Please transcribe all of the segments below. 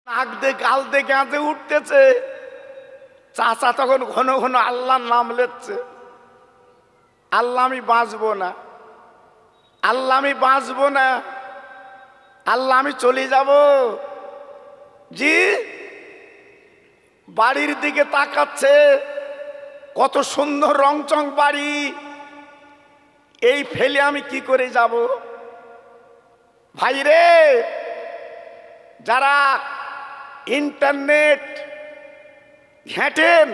নাক দিয়ে গাল দিয়ে গাঁজে উঠতেছে। চাচা তখন ঘন ঘন আল্লাহর নাম লেচ্ছে, আল্লাহ আমি বাঁচবো না, আল্লাহ আমি বাঁচবো না, আল্লাহ আমি চলে যাব। জি বাড়ির দিকে তাকাচ্ছে, কত সুন্দর রংচং বাড়ি, এই ফেলে আমি কি করে যাব? ভাইরে, যারা ইন্টারনেট ঘেঁটেন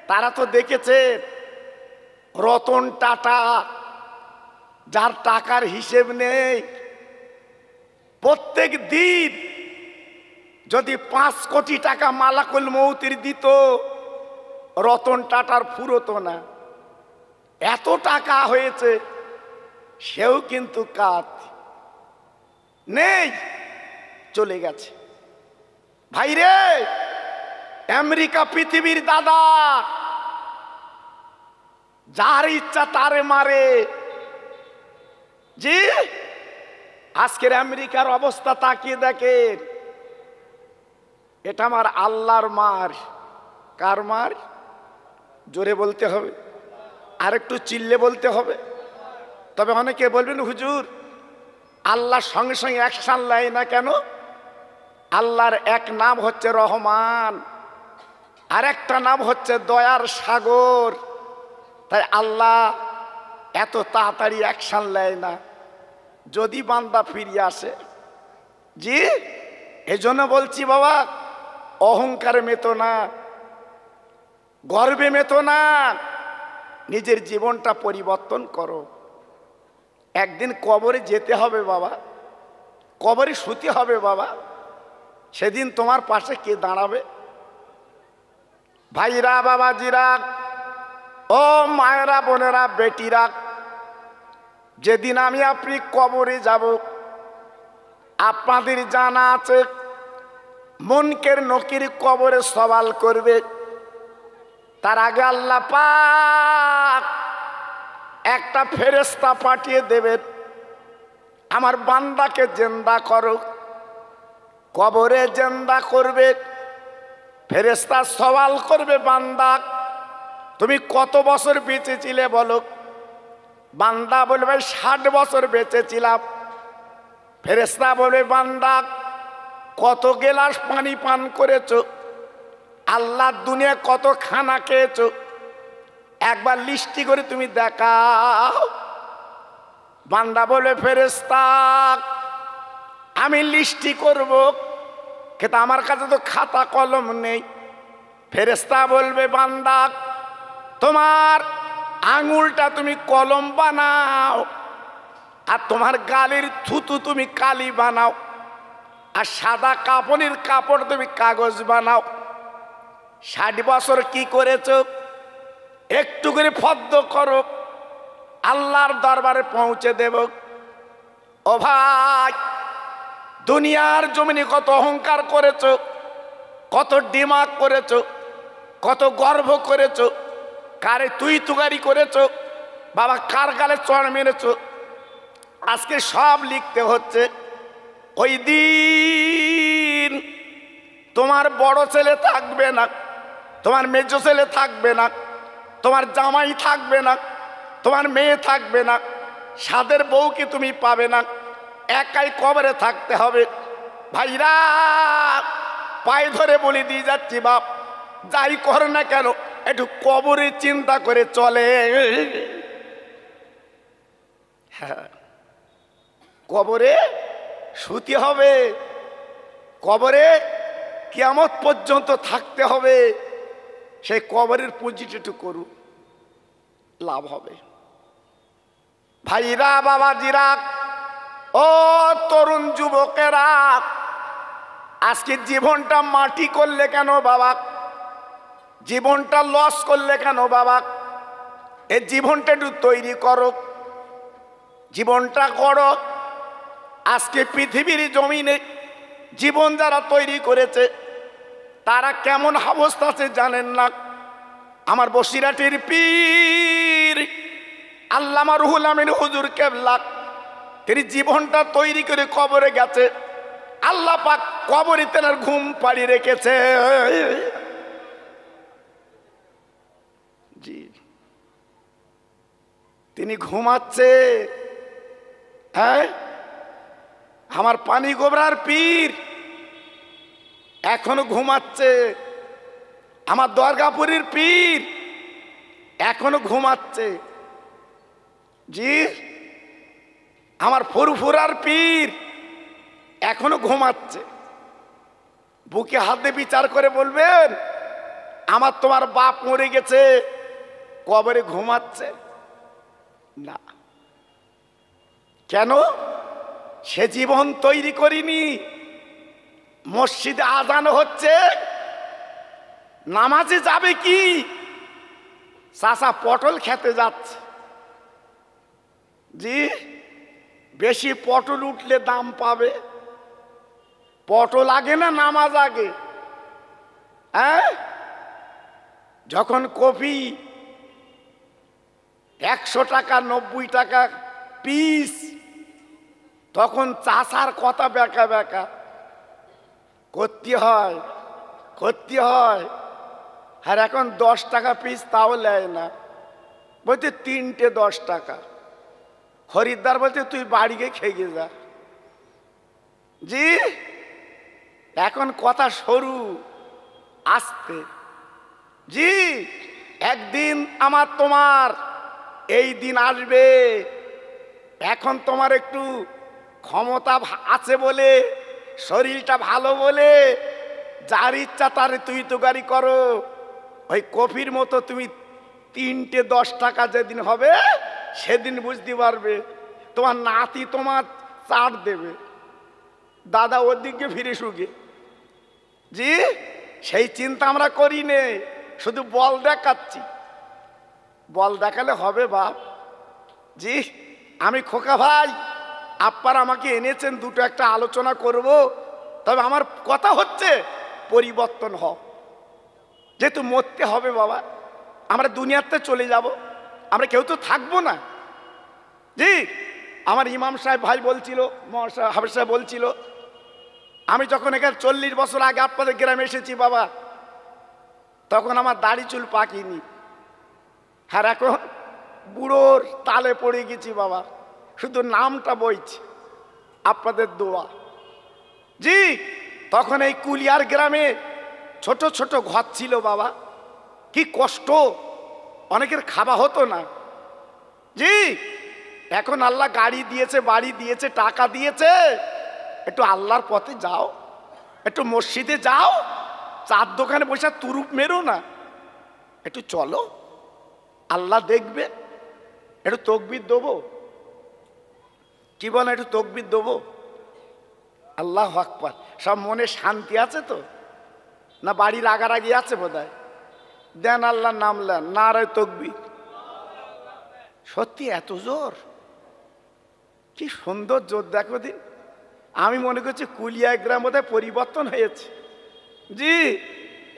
তারা তো দেখেছে রতন টাটা, যার টাকার হিসেব নেই, প্রত্যেক দিন যদি 5 কোটি টাকা মালাকুল মৌতির দিত, রতন টাটার ফুরতো না। এত টাকা হয়েছে, সেও কিন্তু কাত নেই, চলে গেছে। ভাইরে, আমেরিকা পৃথিবীর দাদা, যার ইচ্ছা তারে মারে। জি আজকের আমেরিকার অবস্থা তাকিয়ে দেখেন, এটা আমার আল্লাহর মার। কার মার? জোরে বলতে হবে, আর একটু চিল্লে বলতে হবে। তবে অনেকে বলবেন, হুজুর আল্লাহর সঙ্গে সঙ্গে অ্যাকশন নেয় না কেন? আল্লাহর এক নাম হচ্ছে রহমান, আর একটা নাম হচ্ছে দয়ার সাগর। তাই আল্লাহ এত তাড়াতাড়ি অ্যাকশন নেয় না, যদি বান্দা ফিরিয়ে আসে। জি এজন্য বলছি বাবা, অহংকারে মেতো না, গর্বে মেতো না, নিজের জীবনটা পরিবর্তন করো। একদিন কবরে যেতে হবে বাবা, কবরে শুতে হবে বাবা, সেদিন তোমার পাশে কে দাঁড়াবে? ভাইরা, বাবাজিরা, ও মায়েরা, বোনেরা, বেটিরা, যেদিন আমি আপনি কবরে যাব, আপনাদের জানা আছে মুনকের নকির কবরে সওয়াল করবে। তার আগে আল্লাহ পাক একটা ফেরেশতা পাঠিয়ে দেবেন, আমার বান্দাকে জিন্দা করো। কবরে জিন্দা করবে, ফেরেশতা সওয়াল করবে, বান্দা তুমি কত বছর বেঁচেছিলে বলো? বান্দা বলবে 60 বছর বেঁচেছিলাম। ফেরেশতা বলবে, বান্দা কত গেলাস পানি পান করেছো? আল্লাহর দুনিয়া কত খানা খেয়েছো? একবার লিস্টি করে তুমি দেখাও। বান্দা বলে, ফেরেশতা আমি লিস্টি করব, কিন্তু আমার কাছে তো খাতা কলম নেই। ফেরেশতা বলবে, বান্দা তোমার আঙুলটা তুমি কলম বানাও, আর তোমার গালের থুতু তুমি কালি বানাও, আর সাদা কাপড়ের কাপড় তুমি কাগজ বানাও। 60 বছর কি করেছ? একটু করে ফদ্দ করো, আল্লাহর দরবারে পৌঁছে দেব। ও ভাই, দুনিয়ার জমিনে কত অহংকার করেছ, কত দিমাগ করেছ, কত গর্ব করেছ, কারে তুই তুগারি করেছ, বাবা কার গালে চড় মেরেছ, আজকে সব লিখতে হচ্ছে। ওই দিন তোমার বড় ছেলে থাকবে না, তোমার মেজ ছেলে থাকবে না, তোমার জামাই থাকবে না, তোমার মেয়ে থাকবে না, সাদের বউকে তুমি পাবে না, একাই কবরে থাকতে হবে। ভাইরা, পায়ে ধরে বলে দিয়ে যাচ্ছি, বাপ যাই কর না কেন একটু কবরে চিন্তা করে চলে। হ্যাঁ, কবরে শুতে হবে, কবরে কিয়ামত পর্যন্ত থাকতে হবে। সেই কবরের পুঁজিটা একটু করু, লাভ হবে। ভাইরা, বাবাজিরা, ও তরুণ যুবকেরা, আজকে জীবনটা মাটি করলে কেন বাবা? জীবনটা লস করলে কেন বাবা? এই জীবনটা একটু তৈরি করো, জীবনটা করো। আজকে পৃথিবীর জমিনে জীবন যারা তৈরি করেছে তারা কেমন অবস্থা আছে জানেন না? আমার বসিরাটির পীর আল্লামা রুহুল আমিন হুজুর কেবলা, তিনি জীবনটা তৈরি করে কবরে গেছে। আল্লাহ পাক কবরে তেনার ঘুম পাড়িয়ে রেখেছে। জি, তিনি ঘুমাচ্ছে। হ্যাঁ, আমার পানি গোবরার পীর এখনো ঘুমাচ্ছে। আমার দরগাপুরীর পীর এখনো ঘুমাচ্ছে। জি, আমার ফুরফুরার পীর এখনো ঘুমাচ্ছে। বুকে হাত দিয়ে বিচার করে বলবেন, আমার তোমার বাপ মরে গেছে, কবরে ঘুমাচ্ছে না। কেন? সে জীবন তৈরি করিনি। মসজিদে আজান হচ্ছে, নামাজে যাবে কি? চাচা পটল খেতে যাচ্ছে। জি, বেশি পটল উঠলে দাম পাবে। পটল আগে না নামাজ আগে? হ্যাঁ, যখন কপি 100 টাকা 90 টাকা পিস, তখন চাষার কথা বেকা বেকা করতে হয়, করতে হয়। আর এখন 10 টাকা পিস, তাও নেয় না, বলতে 3টে 10 টাকা। খরিদ্দার বলতে তুই বাড়ি গিয়ে খেয়ে যা। জি, এখন কথা সরু আস্তে। জি, একদিন আমার তোমার এই দিন আসবে। এখন তোমার একটু ক্ষমতা আছে বলে, শরীরটা ভালো বলে, যার ইচ্ছা তার তুই তো গাড়ি করো। ওই কফির মতো তুমি 3টে 10 টাকা যেদিন হবে সেদিন বুঝতে পারবে। তোমার নাতি তোমার চাট দেবে, দাদা ওর দিকে ফিরে শুকে। জি, সেই চিন্তা আমরা করি নে, শুধু বল দেখাচ্ছি। বল দেখালে হবে বাপ? জি, আমি খোকা ভাই, আপ্পার আমাকে এনেছেন দুটো একটা আলোচনা করব। তবে আমার কথা হচ্ছে পরিবর্তন হও। যেহেতু মরতে হবে বাবা, আমরা দুনিয়াতে চলে যাব, আমরা কেউ তো থাকবো না। জি, আমার ইমাম সাহেব ভাই বলছিল, হাফেজ সাহেব বলছিল, আমি যখন এখানে 40 বছর আগে আপনাদের গ্রামে এসেছি বাবা, তখন আমার দাড়ি চুল পাকিনি। আর এখন বুড়োর তালে পড়ে গেছি বাবা, শুধু নামটা বইছে, আপনাদের দোয়া। জি, তখন এই কুলিয়ার গ্রামে ছোট ছোট ঘর ছিল বাবা, কি কষ্ট, অনেকের খাওয়া হতো না। জি, এখন আল্লাহ গাড়ি দিয়েছে, বাড়ি দিয়েছে, টাকা দিয়েছে। একটু আল্লাহর পথে যাও, একটু মসজিদে যাও, চার দোকানে বসে তুরুপ মেরো না, একটু চলো, আল্লাহ দেখবে। একটু তকবির দেবো, কি বলে, একটু তকবির দেবো। আল্লাহু আকবার। সব মনে শান্তি আছে তো? না বাড়ি রাগারাগি আছে বোধহয়? দেন আল্লাহর নাম নেন, নারায়ে তাকবীর। সত্যি এত জোর, কি সুন্দর জোর দেখো দিন। আমি মনে করছি কুলিয়া গ্রাম বোধহয় পরিবর্তন হয়েছে। জি,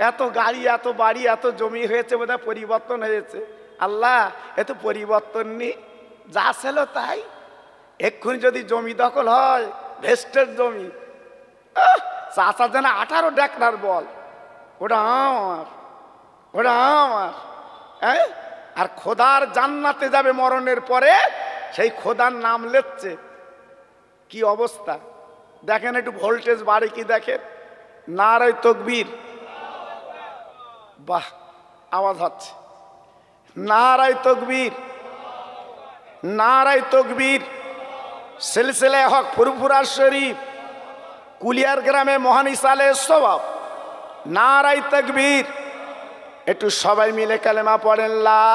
এত গাড়ি, এত বাড়ি, এত জমি হয়েছে, বোধহয় পরিবর্তন হয়েছে। আল্লাহ, এত পরিবর্তন নেই, যা ছিল তাই। এক্ষুনি যদি জমি দখল হয়, ভেস্টের জমি, চাচা যেন 18 ডেকরার বল, ওটা আমার, ওটা আমার। হ্যাঁ, আর খোদার জান্নাতে যাবে মরণের পরে, সেই খোদার নাম লেখছে। কি অবস্থা দেখেন, একটু ভোল্টেজ বাড়ে কি দেখেন। নারায়ে তাকবীর। বাহ, আওয়াজ হচ্ছে। নারায়ে তাকবীর, নারায়ে তাকবীর। সিলসিলা হক ফুরফুরা শরীফ কুলিয়ার গ্রামে মহান ঈসা আলাইহিস সালাম। নারায়ে তাকবীর। একটু সবাই মিলে কালেমা পড়েন, লা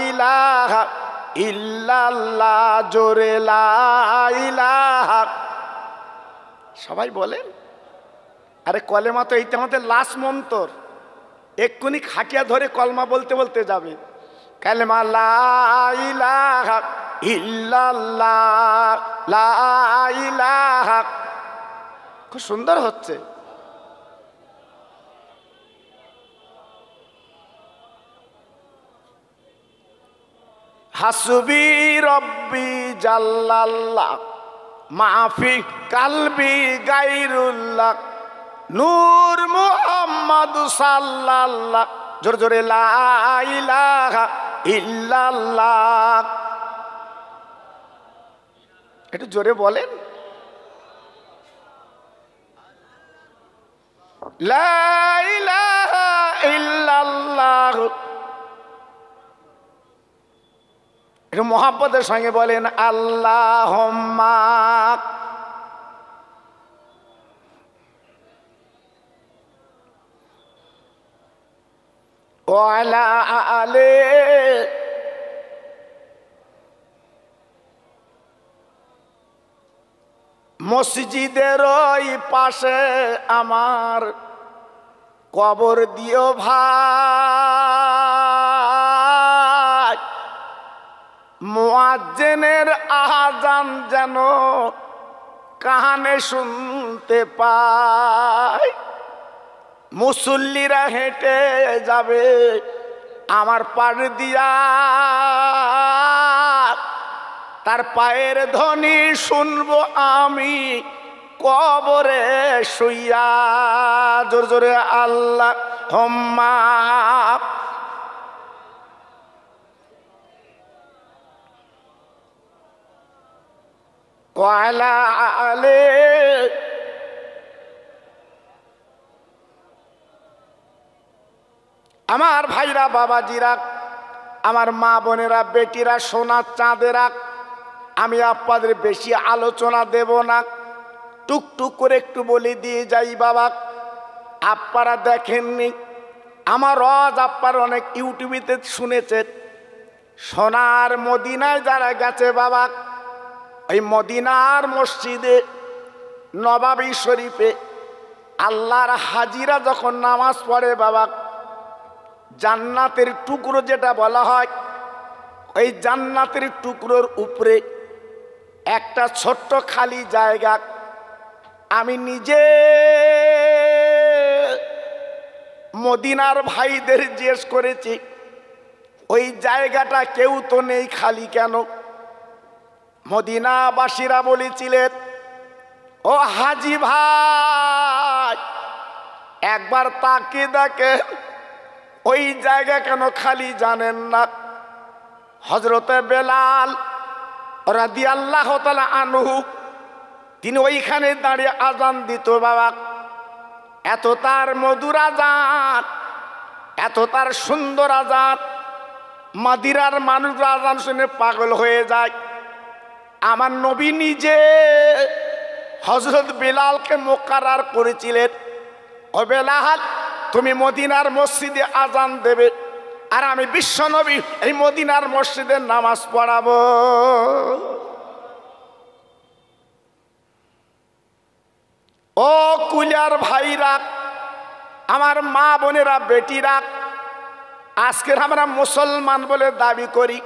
ইলাহা ইল্লাল্লাহ, জোরে লা ইলাহা। সবাই বলেন। আরে কলেমা তো এইটা আমাদের লাস্ট মন্তর, এক্ষুনি খাটিয়া ধরে কলমা বলতে বলতে যাবে। কালেমা লা ইলাহা ইল্লাল্লাহ, লা ইলাহা। খুব সুন্দর হচ্ছে। হাসবি রব্বি জাল্লাল্লাহ, মাফি কালবি গায়রুল্লাহ নূর মুহাম্মদ সাল্লাল্লাহ। জোরে জোরে লা ইলাহা ইল্লাল্লাহ। একটু জোরে বলেন, লা ইলাহা ইল্লাল্লাহ। একটু মোহাব্বতের সঙ্গে বলেন আল্লাহুম্মা। ওয়ালা আলে মসজিদের ওই পাশে আমার কবর দিও ভাই, মুয়াজ্জিনের আযান যেন কানে শুনতে পাই। মুসল্লিরা হেঁটে যাবে আমার পার দিয়া, তার পায়ের ধ্বনি শুনবো আমি কবরে শুইয়া। জোরে জোরে আল্লাহুম্মা। ওয়ালা আলে আমার ভাইরা বাবাজিরা, আমার মা বোনেরা, বেটিরা, সোনা চাঁদেরা, আমি আপনাদের বেশি আলোচনা দেব না, টুকটুক করে একটু বলে দিয়ে যাই। বাবা, আপনারা দেখেননি আমার রজ, আপনারা অনেক ইউটিউবেতে শুনেছেন, সোনার মদিনায় যারা গেছে বাবা, এই মদিনার মসজিদে নবাবী শরীফে আল্লাহর হাজিরা যখন নামাজ পড়ে বাবা, জান্নাতের টুকরো যেটা বলা হয়, ওই জান্নাতের টুকরোর উপরে একটা ছোট্ট খালি জায়গা আমি নিজে মদিনার ভাইদের জিজ্ঞেস করেছি, ওই জায়গাটা কেউ তো নেই, খালি কেন? মদিনাবাসীরা বলেছিলেন, ও হাজি ভাই একবার তাকে দেখে ওই জায়গা কেন খালি জানেন না? হযরতে বেলাল রাদিয়াল্লাহু তাআলা আনহু তিনি ওইখানে দাঁড়িয়ে আজান দিত বাবা। এত তার মধুর আজান, এত তার সুন্দর আজান, মাদিরার মানুষ আজান শুনে পাগল হয়ে যায়। আমার নবী নিজে হযরত বেলালকে মুকাররার করেছিলেন, ও বেলাল তুমি মদিনার মসজিদে আজান দেবে, আর আমি বিশ্ব নবী এই মদিনার মসজিদে নামাজ পড়াবো। ও কুলিয়ার ভাইরা, আমার মা বোনেরা, বেটিরা, আজকের আমরা মুসলমান বলে দাবি করি,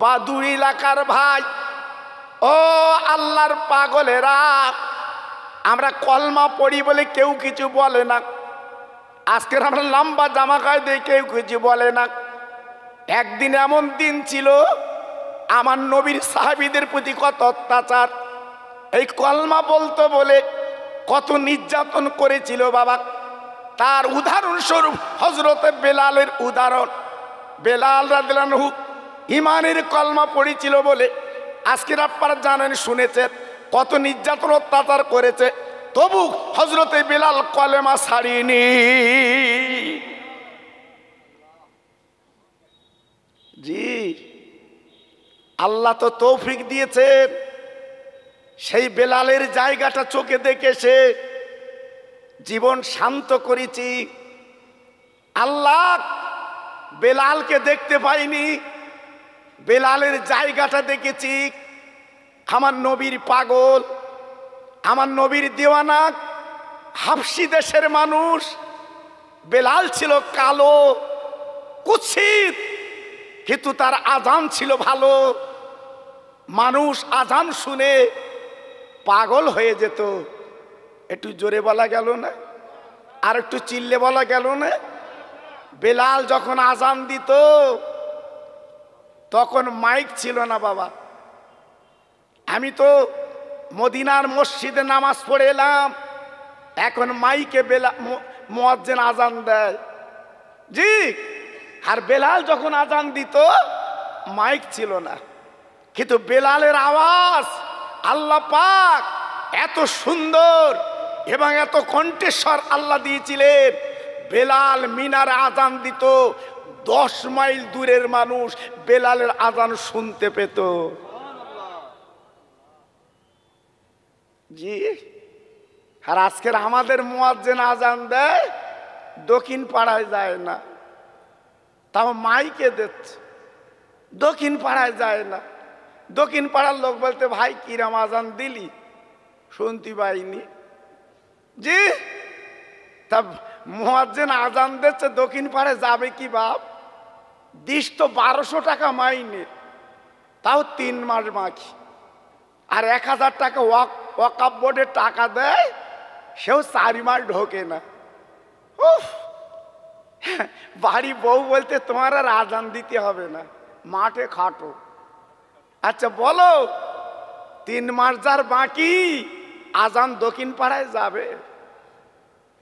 বাদুই এলাকার ভাই, ও আল্লাহর পাগলেরা, আমরা কলমা পড়ি বলে কেউ কিছু বলে না। আজকের আমরা লম্বা জামা গায়ে দিয়ে কেউ কিছু বলে না। একদিন এমন দিন ছিল আমার নবীর সাহাবীদের প্রতি কত অত্যাচার, এই কলমা বলতো বলে কত নির্যাতন করেছিল বাবা। তার উদাহরণস্বরূপ হযরতে বেলালের উদাহরণ। বেলাল রাদিয়াল্লাহু আনহু ইমানের কলমা পড়েছিল বলে আজকের আপনারা জানেন, শুনেছেন কত নির্যাতন অত্যাচার করেছে, তবু হযরতে বেলাল কলেমা ছাড়েনি। জি, আল্লাহ তো তৌফিক দিয়েছেন, সেই বেলালের জায়গাটা চোখে দেখে সে জীবন শান্ত করেছি। আল্লাহ বেলালকে দেখতে পাইনি, বেলালের জায়গাটা দেখেছি। আমার নবীর পাগল, আমার নবীর দেওয়ানা, হাবশি দেশের মানুষ। বেলাল ছিল কালো, কুৎসিত, কিন্তু তার আজান ছিল ভালো। মানুষ আজান শুনে পাগল হয়ে যেত। একটু জোরে বলা গেল না? আর একটু চিল্লে বলা গেল না? বেলাল যখন আজান দিত তখন মাইক ছিল না বাবা। আমি তো মদিনার মসজিদে নামাজ পড়ে এলাম, এখন মাইকে মুয়াজ্জিন আজান দেয়। জি, আর বেলাল যখন আজান দিত মাইক ছিল না, কিন্তু বেলালের আওয়াজ আল্লাহ পাক এত সুন্দর এবং এত কণ্ঠস্বর আল্লাহ দিয়েছিলেন, বেলাল মিনারে আজান দিত, 10 মাইল দূরের মানুষ বেলালের আজান শুনতে পেত। জি, আর আজকের আমাদের মুয়াজ্জিন আজান দেয়, দক্ষিণ পাড়ায় যায় না, তাও মাইকে দিচ্ছে, দক্ষিণ পাড়ায় যায় না। দক্ষিণ পাড়ার লোক বলতে, ভাই কিরাম আজান দিলি, শুনতে পাইনি। জি, তা মুয়াজ্জিন আজান দিচ্ছে, দক্ষিণ পাড়ায় যাবে কি বাপ? দিস তো 1200 টাকা মাইনে, তাও 3 মাস বাকি, আর 1000 টাকা ওয়াকফ বোর্ডের টাকা দেয়, সেও 4 মাস ঢোকে না। উফ, বাড়ি বউ বলতে, তোমার আর আজান দিতে হবে না, মাঠে খাটো। আচ্ছা বলো, 3 মাস যার বাকি, আজান দক্ষিণ পাড়ায় যাবে?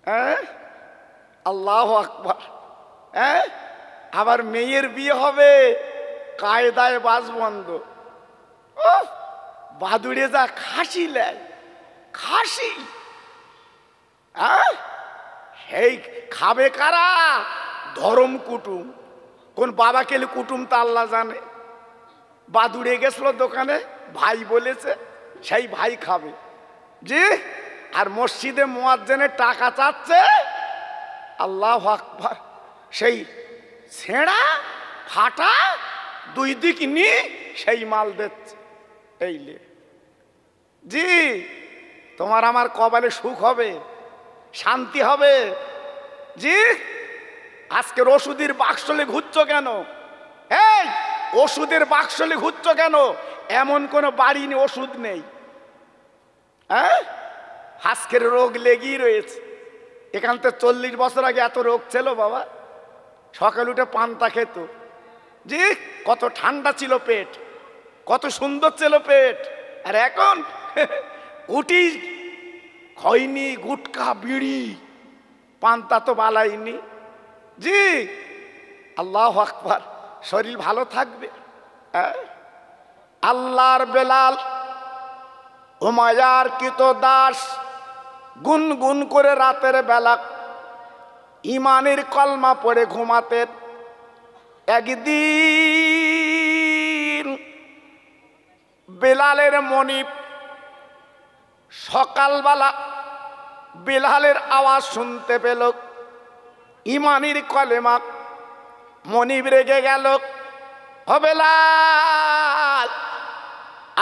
হ্যাঁ, আল্লাহু আকবার। হ্যাঁ, আবার মেয়ের বিয়ে হবে, কায়দায় বাজ বন্ধ। বাদুড়ে যা খাসি লেয়, খাসি। হ্যাঁ, সেই খাবে কারা? ধরম কুটুম। কোন বাবা কেলে কুটুম তা আল্লাহ জানে। বাদুড়ে গেছিল দোকানে, ভাই বলেছে, সেই ভাই খাবে। জি, আর মসজিদে মুয়াজ্জিনের টাকা চাচ্ছে, আল্লাহু আকবার। সেই ছেঁড়া ফাটা 2 দিক নি সেই মাল দিচ্ছে। এইলে জি, তোমার আমার কপালে সুখ হবে, শান্তি হবে। জি, আজকের ওষুধের বাক্সলে ঘুরছ কেন? এই ওষুধের বাক্সলে ঘুরছ কেন? এমন কোন বাড়ি নেই ওষুধ নেই। হ্যাঁ, আজকের রোগ লেগেই রয়েছে। এখান থেকে 40 বছর আগে এত রোগ ছিল বাবা। সকাল উঠে পান্তা খেত। জি, কত ঠান্ডা ছিল পেট, কত সুন্দর ছিল পেট। আর এখন উঠি খৈনি, গুটকা, বিড়ি, পান্তা তো বালাইনি। জি, আল্লাহু আকবার। শরীর ভালো থাকবে। আল্লাহর বেলাল উমাইয়ার কৃত দাস গুনগুন করে রাতের বেলা ইমানের কলমা পড়ে ঘুমাতেন। একদিন বেলালের মনিব সকালবেলা বেলালের আওয়াজ শুনতে পেল, ইমানের কলেমা। মনিব রেগে গেল, ও বেলাল,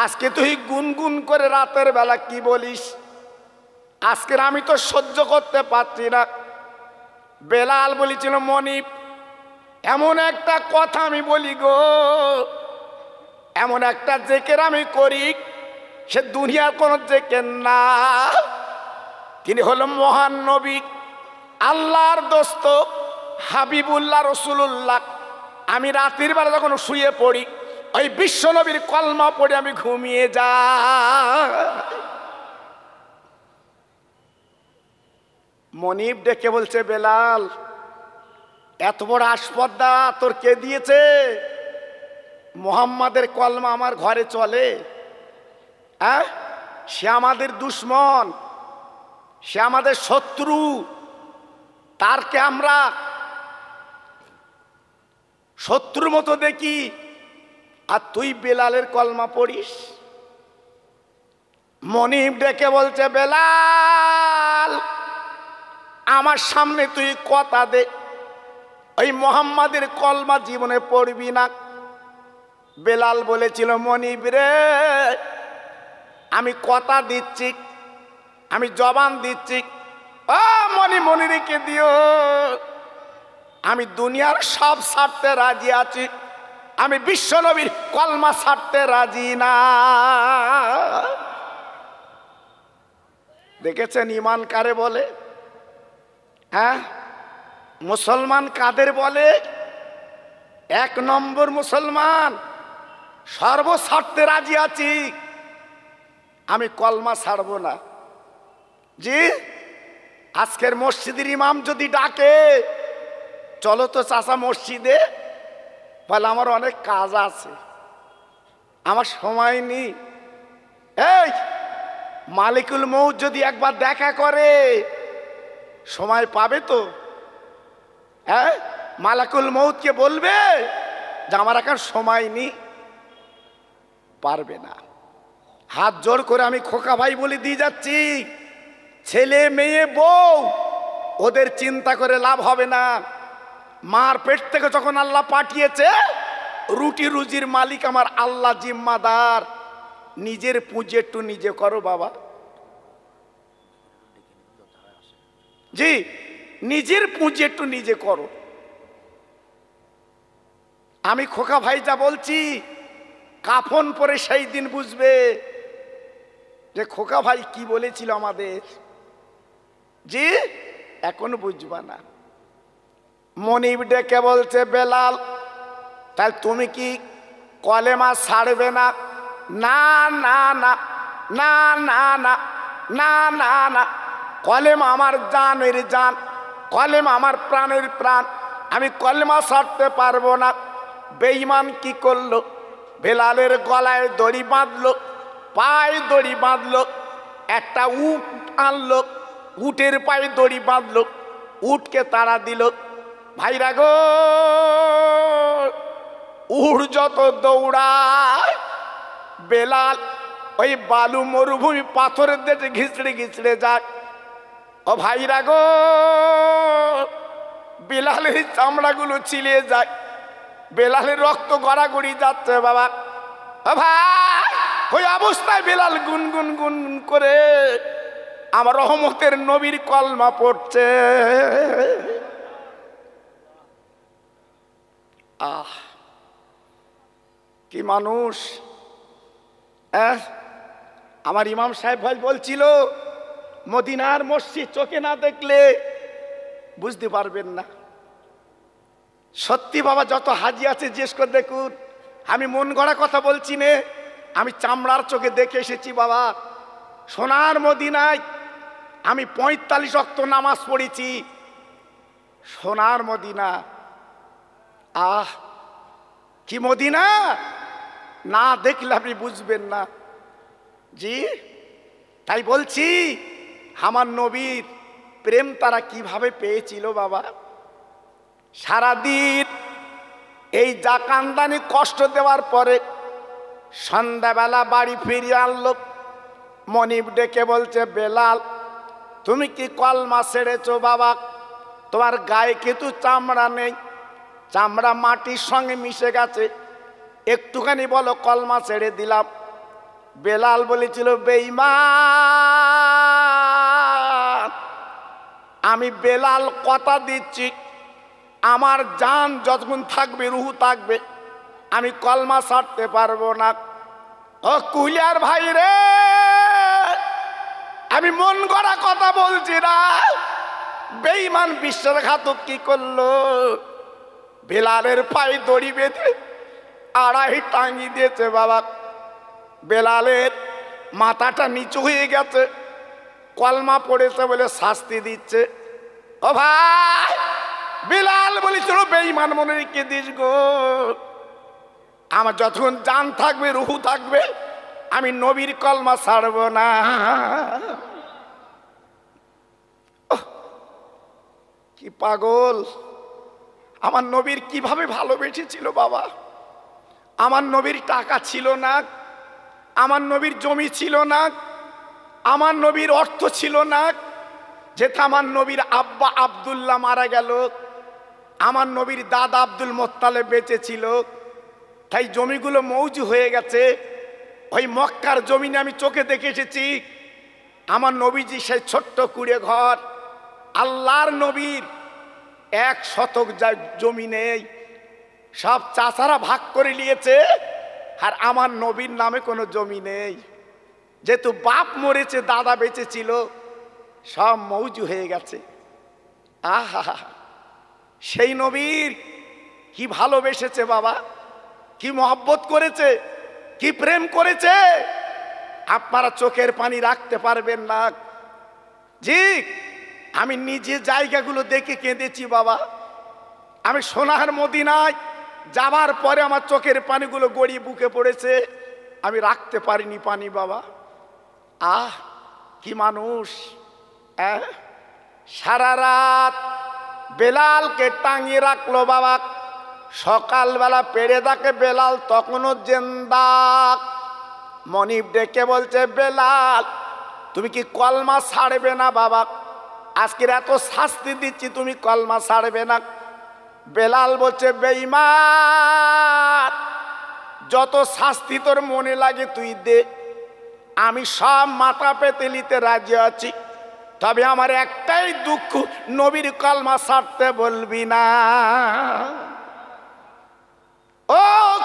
আজকে তুই গুনগুন করে রাতের বেলা কি বলিস? আজকের আমি তো সহ্য করতে পারছি না। বেলাল বলেছিল, মনিব, এমন একটা কথা আমি বলি গো, এমন একটা জেকের আমি করি, সে দুনিয়ার কোন জেকের না। তিনি হলো মহান নবী, আল্লাহর দোস্ত, হাবিবুল্লাহ, রসুল্লাহ। আমি রাতের বেলা যখন শুয়ে পড়ি, ওই বিশ্ব নবীর কলমা পড়ে আমি ঘুমিয়ে যাই। মনিব ডেকে বলছে, বেলাল, এত বড় আসপদ্দা তোর কে দিয়েছে? মুহাম্মাদের কলমা আমার ঘরে চলে? হ্যাঁ, সে আমাদের দুশ্মন, সে আমাদের শত্রু, তারকে আমরা শত্রুর মতো দেখি, আর তুই বেলালের কলমা পড়িস? মনিব ডেকে বলছে, বেলাল, আমার সামনে তুই কথা দে, ওই মুহাম্মাদের কলমা জীবনে পড়বি না। বেলাল বলেছিল, মনিব রে, আমি কথা দিচ্ছি, আমি জবান দিচ্ছি, ও মনিকে দিও, আমি দুনিয়ার সব ছাড়তে রাজি আছি, আমি বিশ্ব নবীর কলমা ছাড়তে রাজি না। দেখেছেন ইমান কারে বলে? হ্যাঁ, মুসলমান কাদের বলে? 1 নম্বর মুসলমান, সর্ব ছাড়তে রাজি আছি, আমি কলমা ছাড়বো না। জি, আজকের মসজিদের ইমাম যদি ডাকে চলো তো চাচা মসজিদে, বলে আমার অনেক কাজ আছে, আমার সময় নেই। এই মালিকুল মউত যদি একবার দেখা করে সময় পাবে তো? হ্যাঁ, মালিকুল মউতকে বলবে যে আমার এখন সময় নেই? পারবে না। হাত জোর করে আমি খোকা ভাই বলে দিয়ে যাচ্ছি, ছেলে মেয়ে বউ ওদের চিন্তা করে লাভ হবে না। মার পেট থেকে যখন আল্লাহ পাঠিয়েছে, রুটি রুজির মালিক আমার আল্লাহ, জিম্মাদার। নিজের পুঁজি একটু নিজে করো বাবা। জি, নিজের পুঁজি একটু নিজে করো। আমি খোকা ভাই যা বলছি, কাফন পরে সেই দিন বুঝবে যে খোকা ভাই কি বলেছিল আমাদের। জি, এখন বুঝবা না। মনিব ডেকে বলছে, বেলাল তাহলে তুমি কি কলেমা ছাড়বে না? না না না না না না না না না, কলেমা আমার জানের জান, কলেমা আমার প্রাণের প্রাণ, আমি কলেমা ছাড়তে পারবো না। বেঈমান কি করলো? বেলালের গলায় দড়ি বাঁধলো, পায়ে দড়ি বাঁধলো, একটা উট আনলো, উটের পায়ে দড়ি বাঁধলো, উটকে তাড়া দিল। ভাইরা গো, উট যত দৌড়ায়, বেলাল ওই বালু মরুভূমি পাথরের দেশে ঘিচড়ে ঘিচড়ে যায়। ও ভাইরা গো, বেলালের চামড়াগুলো ছিলিয়ে যায়, বেলালের রক্ত গড়াগড়ি যাচ্ছে বাবা। ও ভাই, ওই অবস্থায় বেলাল গুনগুন গুনগুন করে আমার রহমতের নবীর কলমা পড়ছে। আহ, কি মানুষ! আমার ইমাম সাহেব ভাই বলছিল, মদিনার মসজিদ চোখে না দেখলে বুঝতে পারবেন না। সত্যি বাবা, যত হাজি আছে জিজ্ঞেস করে দেখুন, আমি মন গড়া কথা বলছি নে, আমি চামড়ার চোখে দেখে এসেছি বাবা। সোনার মদিনায় আমি 45 ওয়াক্ত নামাজ পড়েছি, সোনার মদিনা। আহ, কি মদিনা! না দেখলে আপনি বুঝবেন না। জি, তাই বলছি, আমার নবীর প্রেম তারা কিভাবে পেয়েছিল বাবা। সারাদিন এই জাকান্দানি কষ্ট দেওয়ার পরে সন্ধ্যাবেলা বাড়ি ফিরিয়ে আনলো। মনিব ডেকে বলছে, বেলাল তুমি কি কলমা ছেড়েছো বাবা? তোমার গায়ে কিন্তু চামড়া নেই, চামড়া মাটির সঙ্গে মিশে গেছে, একটুখানি বলো কলমা ছেড়ে দিলাম। বেলাল বলেছিল, বেঈমান, আমি বেলাল কথা দিচ্ছি, আমার জান যতক্ষণ থাকবে, রুহু থাকবে, আমি কলমা ছাড়তে পারবো না। ও কুলিয়ার ভাই রে, আমি মন গড়া কথা বলছি না। বেঈমান বিশ্বাসঘাতক কি করলো? বেলালের পায়ে দড়ি বেঁধে আড়াই টাঙ্গি দিয়েছে বাবা। বেলালের মাথাটা নিচু হয়ে গেছে, কলমা পড়েছে বলে শাস্তি দিচ্ছে। ও ভাই, বেলাল বলেছিল, বেঈমান মনে রেখে দিস গো, আমার যতক্ষণ জান থাকবে, রুহু থাকবে, আমি নবীর কলমা ছাড়বো না। কি পাগল! আমার নবীর কিভাবে ভালোবেসেছিল বাবা। আমার নবীর টাকা ছিল না, আমার নবীর জমি ছিল না, আমার নবীর অর্থ ছিল না, যেটা আমার নবীর আব্বা আব্দুল্লাহ মারা গেল, আমার নবীর দাদা আব্দুল মোত্তালেব বেঁচে ছিল, তাই জমিগুলো মৌজু হয়ে গেছে। ওই মক্কার জমিনে আমি চোখে দেখে এসেছি, আমার নবীজি সেই ছোট্ট কুড়ে ঘর, আল্লাহর নবীর 1 শতক জমি নেই, সব চাচারা ভাগ করে নিয়েছে, আর আমার নবীর নামে কোনো জমি নেই। যেহেতু বাপ মরেছে, দাদা বেঁচে ছিল, সব মৌজু হয়ে গেছে। আহা, সেই নবীর কি ভালোবেসেছে বাবা, কি মহব্বত করেছে, কি প্রেম করেছে। আপনারা চোখের পানি রাখতে পারবেন না। জি, আমি নিজে জায়গাগুলো দেখে কেঁদেছি বাবা। আমি সোনার মদিনায় যাবার পরে আমার চোখের পানিগুলো গড়িয়ে বুকে পড়েছে, আমি রাখতে পারিনি পানি বাবা। আহ কি মানুষ! সারা রাত বেলালকে টাঙিয়ে রাখলো বাবা। সকালবেলা পেড়ে দেখে বেলাল তখনও জিন্দা। মনিব ডেকে বলছে, বেলাল তুমি কি কলমা ছাড়বে না বাবা? আজকের এত শাস্তি দিচ্ছি, তুমি কলমা ছাড়বে না? বেলাল বলছে, বেঈমান, যত শাস্তি তোর মনে লাগে তুই দে, আমি সব মাথা পেতে নিতে রাজি আছি, তবে আমার একটাই দুঃখ, নবীর কলমা ছাড়তে বলবি না। ও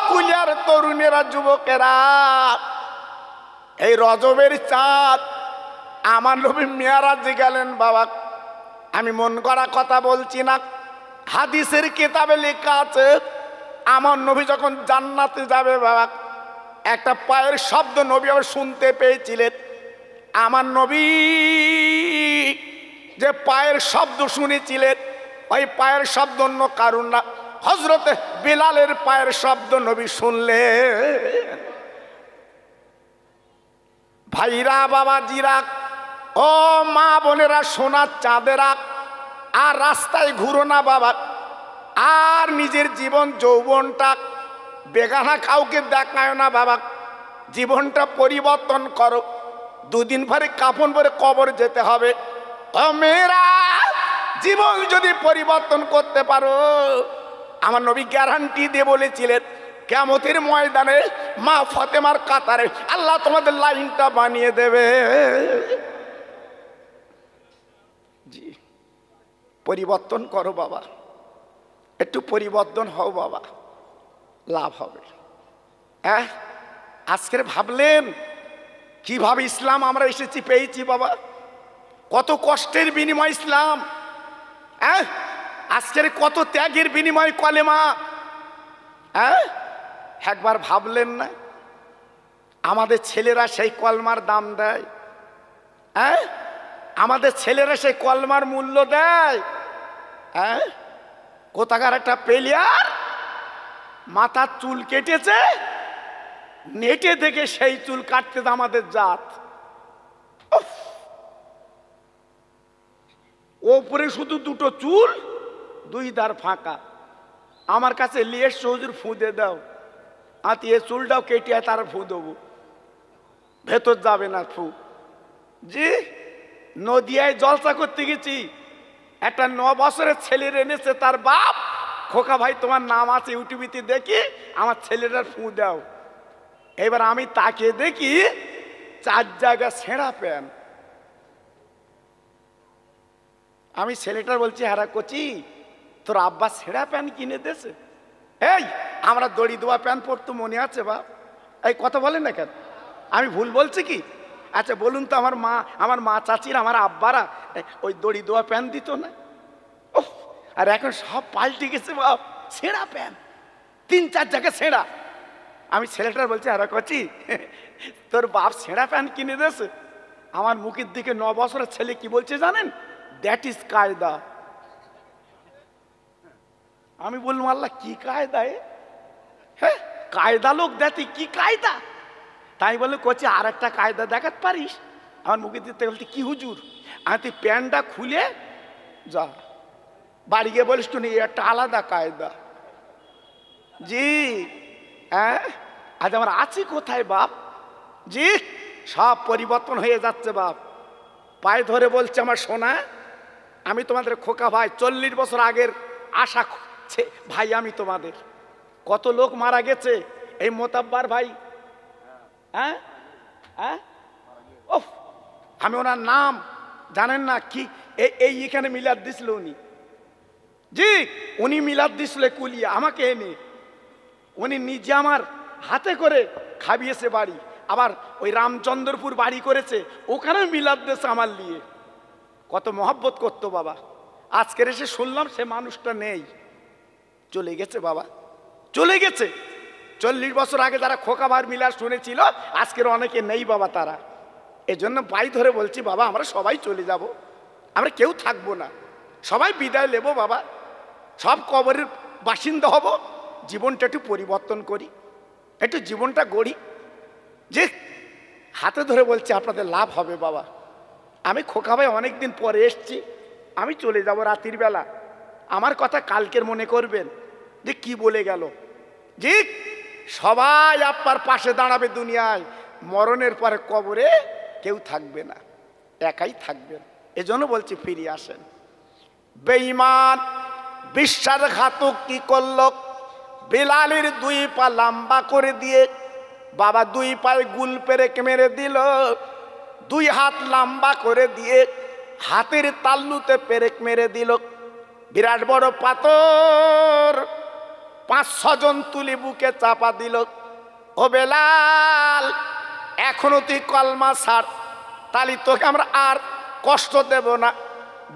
কুলিয়ার তরুণেরা, যুবকেরা, এই রজবের চাঁদ আমার নবী মেরাজে গেলেন বাবা। আমি মন করা কথা বলছি না, হাদিসের কিতাবে লেখা আছে আমার নবী যখন জান্নাতে যাবে বাবা, একটা পায়ের শব্দ নবী আবার শুনতে পেয়েছিলেন। আমার নবী যে পায়ের শব্দ শুনেছিলেন, ওই পায়ের শব্দ অন্য কারণ না, হযরতে বেলালের পায়ের শব্দ নবী শুনলেন। ভাইরা, বাবাজিরা, ও মা বোনেরা, সোনার চাঁদেরা, আর রাস্তায় ঘুরো না বাবা, আর নিজের জীবন যৌবনটা বেগানা কাউকে দেখায় না বাবা। জীবনটা পরিবর্তন করো, দুদিন পরে কাফন পরে কবর যেতে হবে। ও মেয়েরা, জীবন যদি পরিবর্তন করতে পারো, আমার নবী গ্যারান্টি দিয়ে বলেছিলেন, কিয়ামতের ময়দানে মা ফাতেমার কাতারে আল্লাহ তোমাদের লাইনটা বানিয়ে দেবে। জি, পরিবর্তন করো বাবা, একটু পরিবর্তন হও বাবা, লাভ হবে। আজকের ভাবলেন কিভাবে ইসলাম আমরা এসেছি, পেয়েছি বাবা, কত কষ্টের বিনিময় ইসলাম, আজকের কত ত্যাগের বিনিময় কলেমা। একবার ভাবলেন না আমাদের ছেলেরা সেই কলমার দাম দেয়? আমাদের ছেলেরা সেই কলমার মূল্য দেয়? কোথাকার একটা প্লেয়ার মাথার চুল কেটেছে, নেটে দেখে সেই চুল কাটতে আমাদের জাত, ওপরে শুধু দুটো চুল, দুই ধার ফাঁকা। আমার কাছে লিয়ে হুজুর ফুঁদে দাও, আতি এ চুলটাও কেটে তার ফু দেবো, ভেতর যাবে না ফু। জি, নদিয়ায় জলসা করতে গেছি, একটা 9 বছরের ছেলের এনেছে তার বাপ, খোকা ভাই তোমার নাম আছে ইউটিউবিতে দেখি, আমার ছেলেটার ফু দাও। এবার আমি তাকে দেখি 4 জায়গা ছেঁড়া প্যান। আমি ছেলেটার বলছি, হারা কচি তোর আব্বা ছেঁড়া প্যান কিনে দিয়েছে? এই আমরা দড়ি দেওয়া প্যান পরতো, মনে আছে বাপ? এই কথা বলেন না কেন? আমি ভুল বলছি কি? আচ্ছা বলুন তো, আমার মা চাচির, আমার আব্বারা ওই দড়ি দেওয়া প্যান দিত না? আর এখন সব পাল্টে গেছে বাপ, ছেঁড়া প্যান, 3-4 জায়গা ছেঁড়া। আমি ছেলেটার বলছি, আরে কচি তোর বাপ ছেঁড়া প্যান কিনে দিয়েছে? আমার মুখের দিকে 9 বছরের ছেলে কি বলছে জানেন? দ্যাট ইজ কায়দা। আমি বললাম, আল্লাহ কি কায়দা? হ্যাঁ, কায়দা লোক দেখি কি কায়দা? তাই বলে কচি আর একটা কায়দা দেখাতে পারিস? আমার মুখের দিতে বলতে, কি হুজুর? আমি তুই প্যান্টটা খুলে যা, বাড়ি গিয়ে বলিস তো, একটা আলাদা কায়দা। জি, আজ আমার আছি কোথায় বাপ? জি, সব পরিবর্তন হয়ে যাচ্ছে বাপ। পায়ে ধরে বলছে আমার সোনা, আমি তোমাদের খোকা ভাই, 40 বছর আগের আশা ভাই আমি তোমাদের। কত লোক মারা গেছে, এই মোতাব্বার ভাই, আমি ওনার নাম জানেন না কি? এই এখানে মিলাদ দিছিল উনি। জি, উনি মিলাদ দিছিল কুলিয়া আমাকে এনে, উনি নিজে আমার হাতে করে খাবিয়েছে বাড়ি, আবার ওই রামচন্দ্রপুর বাড়ি করেছে, ওখানে মিলাদ দিয়েছে আমার লিয়ে। কত মহব্বত করতো বাবা। আজকের এসে শুনলাম সে মানুষটা নেই, চলে গেছে বাবা, চলে গেছে। 40 বছর আগে যারা খোকা ভার মিলার শুনেছিল আজকের অনেকে নেই বাবা, তারা এজন্য পাই ধরে বলছি বাবা আমরা সবাই চলে যাব, আমরা কেউ থাকবো না, সবাই বিদায় নেব বাবা, সব কবরের বাসিন্দা হব, জীবনটা একটু পরিবর্তন করি, একটু জীবনটা গড়ি। যে হাতে ধরে বলছি আপনাদের লাভ হবে বাবা। আমি খোকা ভাই অনেকদিন পরে এসছি, আমি চলে যাব রাতের বেলা, আমার কথা কালকের মনে করবেন যে কি বলে গেল, যে সবাই আপনার পাশে দাঁড়াবে দুনিয়ায়, মরণের পরে কবরে কেউ থাকবে না, একাই থাকবেন। এজন্য বলছি ফিরে আসেন। বেঈমান বিশ্বাসঘাতক কি করল, বেলালের 2 পা লম্বা করে দিয়ে বাবা 2 পায়ে গুল পেরেক মেরে দিল, 2 হাত লম্বা করে দিয়ে হাতের তাল্লুতে পেরেক মেরে দিল। বিরাট বড় পাথর 5-6 জন তুলি বুকে চাপা দিল। ও বেলাল এখনো তুই কলমা ছাড়, তালি তোকে আমরা আর কষ্ট দেব না।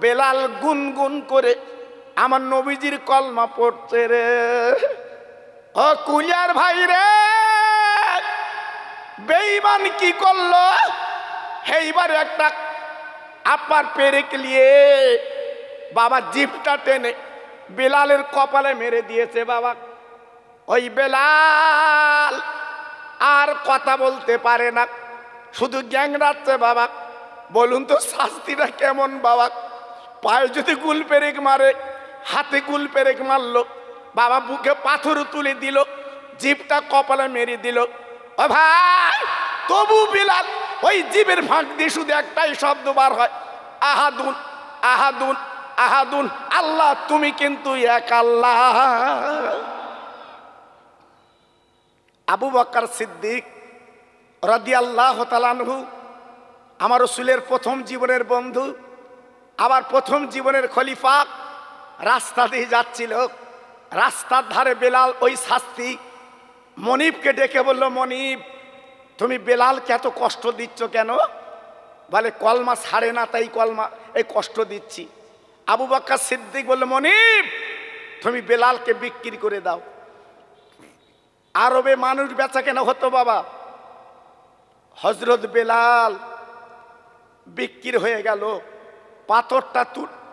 বেলাল গুনগুন করে আমার নবীজির কলমা পড়ছে রে। ও কুলিয়ার ভাই রে, বেঈমান কি করলো, এইবার একটা আপনার পেরেক নিয়ে বাবা জিপটা টেনে বেলালের কপালে মেরে দিয়েছে বাবা। ওই বেলাল আর কথা বলতে পারে না, শুধু গ্যাংরাচ্ছে বাবা। বলুন তো শাস্তিটা কেমন বাবা? পায়ে যদি গুল পেরেক মারে, হাতে গুল পেরেক মারলো বাবা, বুকে পাথর তুলে দিল, জিভটা কপালে মেরে দিল। ও ভাই, তবু বেলাল ওই জিভের ফাঁক দিয়ে শুধু একটাই শব্দ বার হয়, আহাদুন আহাদুন আহাদুন, আল্লাহ তুমি কিন্তু এক আল্লাহ। আবু বকর সিদ্দিক রাদিয়াল্লাহু তাআলা আনহু আমার রাসূলের প্রথম জীবনের বন্ধু, আবার প্রথম জীবনের খলিফা, রাস্তা দিয়ে যাচ্ছিল, রাস্তার ধারে বেলাল ওই শাস্তি মনিবকে ডেকে বলল, মনিব তুমি বেলালকে এত কষ্ট দিচ্ছ কেন? বলে কলমা ছাড়ে না তাই কলমা এই কষ্ট দিচ্ছি। আবু বকর সিদ্দিক বলল, মনিব তুমি বেলালকে বিক্রি করে দাও। আরবে মানুষ বেচা কেন হতো বাবা, হযরত বেলাল বিক্রি হয়ে গেল। পাথরটা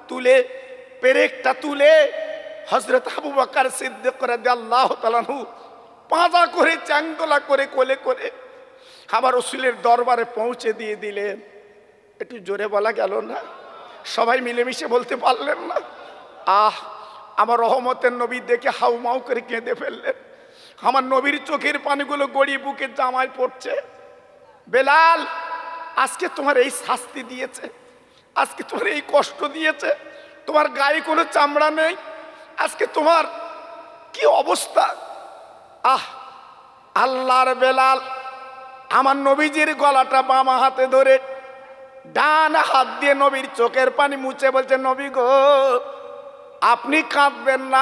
তুলে পেরেকটা তুলে হযরত আবু বকর সিদ্দিক রাদিয়াল্লাহু তাআলা আনহু পাঁজা করে চাংদোলা করে কোলে করে আবার রাসূলের দরবারে পৌঁছে দিয়ে দিলেন। একটু জোরে বলা গেল না? সবাই মিলেমিশে বলতে পারলেন না? আহ, আমার রহমতের নবী দেখে হাউমাউ করে কেঁদে ফেললেন। আমার নবীর চোখের পানিগুলো গড়িয়ে বুকের জামায় পড়ছে। বেলাল আজকে তোমার এই শাস্তি দিয়েছে, আজকে তোমার এই কষ্ট দিয়েছে, তোমার গায়ে কোনো চামড়া নেই, আজকে তোমার কি অবস্থা। আহ, আল্লাহর বেলাল আমার নবীজির গলাটা বাম হাতে ধরে ডান হাত দিয়ে নবীর চোখের পানি মুছে বলছে, নবী গো আপনি কাঁদবেন না,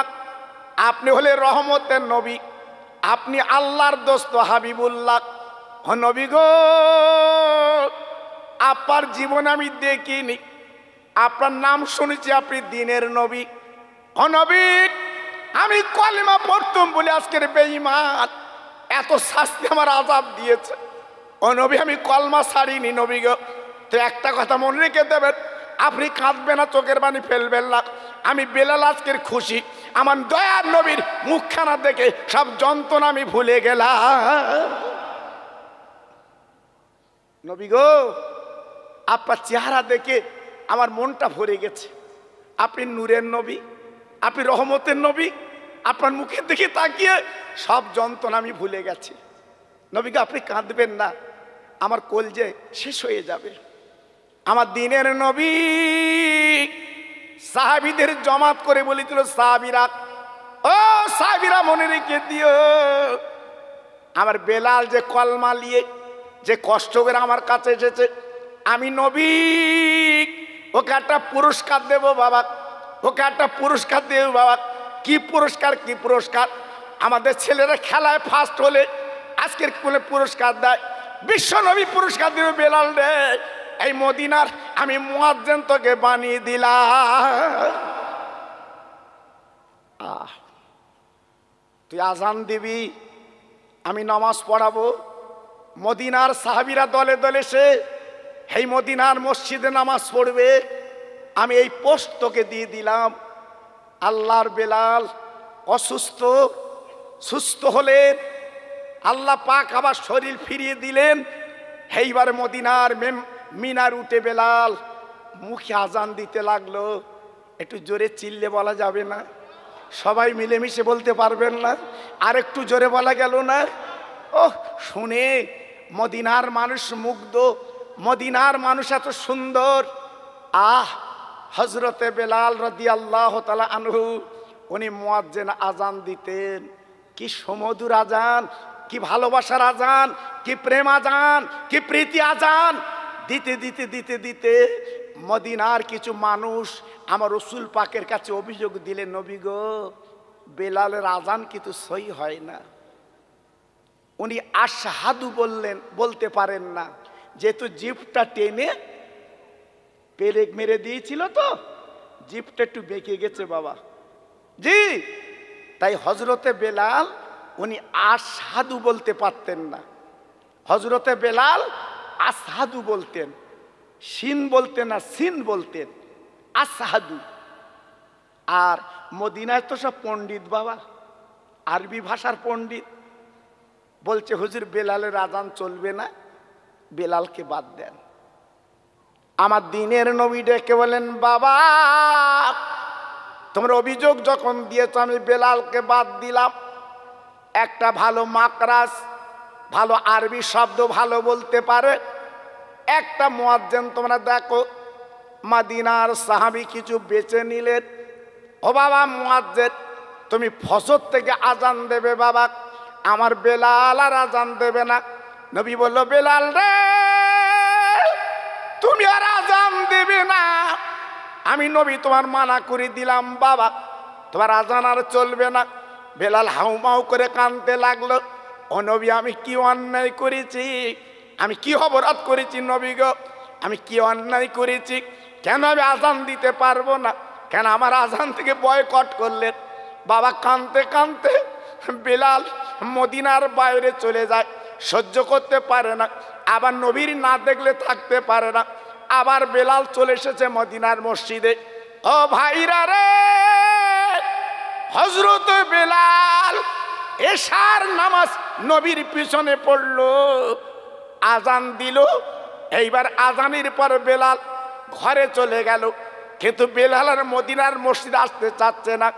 আপনি হলে রহমতের নবী, আপনি আল্লাহর দোস্ত হাবিবুল্লাহ। ও নবী গো, আপনার জীবন আমি দেখিনি, আপনার নাম শুনেছি, আপনি দিনের নবী। ও নবী, আমি কলেমা পড়তাম বলে আজকের বেঈমান এত শাস্তি আমার আযাব দিয়েছে। ও নবী, আমি কলমা ছাড়িনি নবী গো। তো একটা কথা মনে রেখে দেবেন, আপনি কাঁদবেন না, চোখের পানি ফেলবেন না। আমি বেলাল আজকের খুশি, আমার দয়ার নবীর মুখখানা দেখে সব যন্ত্রণা আমি ভুলে গেলাম। নবী গো, আপনার চেহারা দেখে আমার মনটা ভরে গেছে। আপনি নূরের নবী, আপনি রহমতের নবী, আপনার মুখের দিকে তাকিয়ে সব যন্ত্রণা আমি ভুলে গেছি। নবীকে আপনি কাঁদবেন না, আমার কলজে শেষ হয়ে যাবে। আমার দিনের নবী সাহাবীদের জমাত করে বলেছিল, সাহাবীরা ও সাহাবীরা মনে রেখে দিও, আমার বেলাল যে কলমা নিয়ে যে কষ্ট করে আমার কাছে এসেছে, আমি নবী ওকে একটা পুরস্কার দেব বাবা, ওকে একটা পুরস্কার দেব বাবা। কি পুরস্কার? কি পুরস্কার? আমাদের ছেলেরা খেলায় ফার্স্ট হলে আজকের কোলে পুরস্কার দেয়, বিশ্ব নবী পুরস্কার দেবে বেলাল রে। এই মদিনার আমি মুয়াজ্জিন তোকে বানিয়ে দিলাম। তুই আজান দিবি, আমি নামাজ পড়াবো। মদিনার সাহাবীরা দলে দলে সে এই মদিনার মসজিদে নামাজ পড়বে। আমি এই পোস্ট তোকে দিয়ে দিলাম। আল্লাহর বেলাল অসুস্থ, সুস্থ হলেন, আল্লাহ পাক আবার শরীর ফিরিয়ে দিলেন। এইবার মদিনার মিনার উঠে বেলাল মুখে আজান দিতে লাগলো। একটু জোরে চিল্লে বলা যাবে না? সবাই মিলেমিশে বলতে পারবেন না? আর একটু জোরে বলা গেল না? ওহ, শুনে মদিনার মানুষ মুগ্ধ, মদিনার মানুষ এত সুন্দর। হজরতে বেলাল রাদিয়াল্লাহু তাআলা আনহু উনি মুয়াজ্জিন আজান দিতেন। কি সুমধুর আজান, কি ভালোবাসার আজান, কি প্রেম আজান, কি প্রীতি আজান। দিতে দিতে দিতে দিতে মদিনার কিছু মানুষ আমার রাসূল পাকের কাছে অভিযোগ দিলেন, নবী গো, বেলালের আজান কিন্তু সহি হয় না। উনি আশহাদু বলতে পারেন না, যেহেতু জিভটা টেনে পেরেক মেরে দিয়েছিল, তো জিভটা একটু বেঁকে গেছে বাবা জি। তাই হজরতে বেলাল উনি আশহাদু বলতে পারতেন না। হজরতে বেলাল আশহাদু বলতেন, সিন বলতেন না, সিন বলতেন, আশহাদু। আর মদিনায় তো সব পণ্ডিত বাবা, আরবি ভাষার পণ্ডিত। বলছে হুজুর বেলালের আজান চলবে না, বেলালকে বাদ দেন। আমার দিনের নবী ডেকে বলেন, বাবা তোমরা অভিযোগ যখন দিয়েছ আমি বেলালকে বাদ দিলাম। একটা ভালো মাকরাজ, ভালো আরবি শব্দ ভালো বলতে পারে একটা মুয়াজ্জিন তোমরা দেখো। মদিনার সাহাবী কিছু বেছে নিলেন। ও বাবা মুয়াজ্জিন, তুমি ফজর থেকে আজান দেবে বাবা, আমার বেলাল আর আজান দেবে না। নবী বলল, বেলাল রে, তুমি আর আজান দেবে না। আমি নবী তোমার মানা করে দিলাম বাবা, তোমার আজান আর চলবে না। বেলাল হাউমাউ করে কাঁদতে লাগলো, ও নবী আমি কি অন্যায় করেছি, আমি কি অপরাধ করেছি নবী গো, আমি কি অন্যায় করেছি, কেন আমি আজান দিতে পারবো না, কেন আমার আজান থেকে বয়কট করলেন। বাবা কাঁদতে কাঁদতে বেলাল মদিনার বাইরে চলে যায়, সহ্য করতে পারে না, আবার নবীর না দেখলে থাকতে পারে না। আবার বেলাল চলে এসেছে মদিনার মসজিদে। ও ভাইরা রে, হযরত বেলাল এশার নামাজ নবীর পিছনে পড়লো, আজান দিল। এইবার আজানের পর বেলাল ঘরে চলে গেল, কিন্তু বেলাল আর মদিনার মসজিদে আসতে চাচ্ছে না।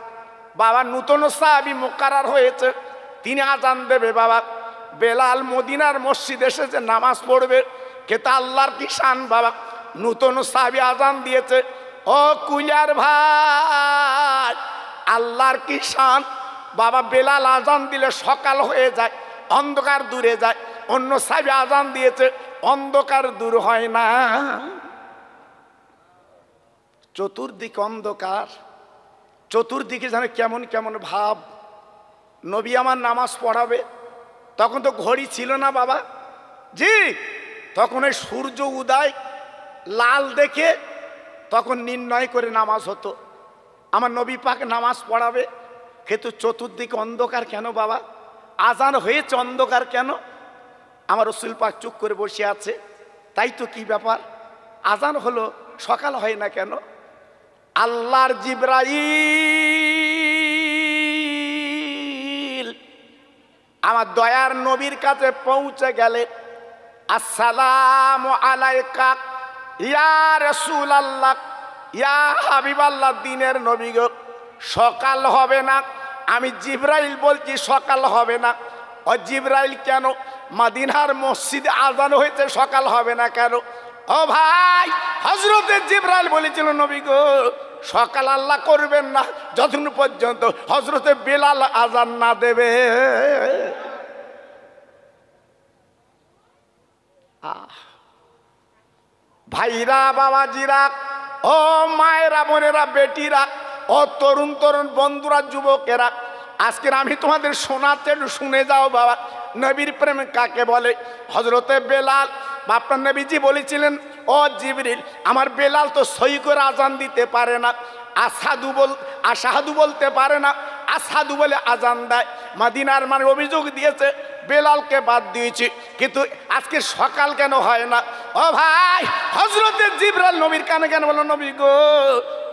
বাবা নূতন সাহাবী মুকাররার হয়েছে, তিনি আজান দেবে বাবা। বেলাল মদিনার মসজিদে এসেছে নামাজ পড়বে, কিন্তু আল্লাহর কি শান বাবা, নূতন সাহাবী আজান দিয়েছে। ও কুলিয়ার ভাই, আল্লাহর কি শান বাবা। বেলাল আজান দিলে সকাল হয়ে যায়, অন্ধকার দূরে যায়। অন্য সাহাবী আজান দিয়েছে, অন্ধকার দূর হয় না। চতুর্দিকে অন্ধকার, চতুর্দিকে যেন কেমন কেমন ভাব। নবী আমার নামাজ পড়াবে, তখন তো ঘড়ি ছিল না বাবা জি। তখন এই সূর্য উদয় লাল দেখে তখন নির্ণয় করে নামাজ হতো। আমার নবী পাক নামাজ পড়াবে, কিন্তু চতুর্দিকে অন্ধকার কেন বাবা, আজান হয়েছে অন্ধকার কেন? আমার রাসূল পাক চুপ করে বসে আছে, তাই তো কি ব্যাপার, আজান হলো সকাল হয় না কেন? আল্লাহর জিবরাইল আমার দয়ার নবীর কাছে পৌঁছে গেলে, আসসালামু আলাইকা ইয়া রাসূলুল্লাহ, ইয়া হাবিবাল্লাহ, দিনের নবী গো, সকাল হবে না। আমি জিবরাইল বলছি সকাল হবে না। ও জিবরাইল কেন? মদিনার মসজিদে আজান হয়েছে, সকাল হবে না কেন? ও ভাই, হযরতে জিবরাইল বলেছিল নবী গো, সকাল আল্লাহ করবেন না যতক্ষণ পর্যন্ত হযরতে বেলাল আজান না দেবে। ভাইরা, বাবাজিরা, ও মায়েরা, বোনেরা, বেটিরা, ও তরুণ তরুণ বন্ধুরা, যুবকেরা, আজকের আমি তোমাদের শোনাতে, শুনে যাও বাবা, নবীর প্রেম কাকে বলে। হযরতে বেলাল, আপনার নবীজি বলেছিলেন, ও জিবরিল, আমার বেলাল তো সই করে আজান দিতে পারে না, আসাদু বলতে পারে না, আসাদু বলে আজান দেয়। মদিনার মানে অভিযোগ দিয়েছে বেলালকে বাদ দিয়েছি, কিন্তু আজকে সকাল কেন হয় না? ও ভাই, হযরতে জিবরাইল নবীর কানে কেন বলো, নবী গো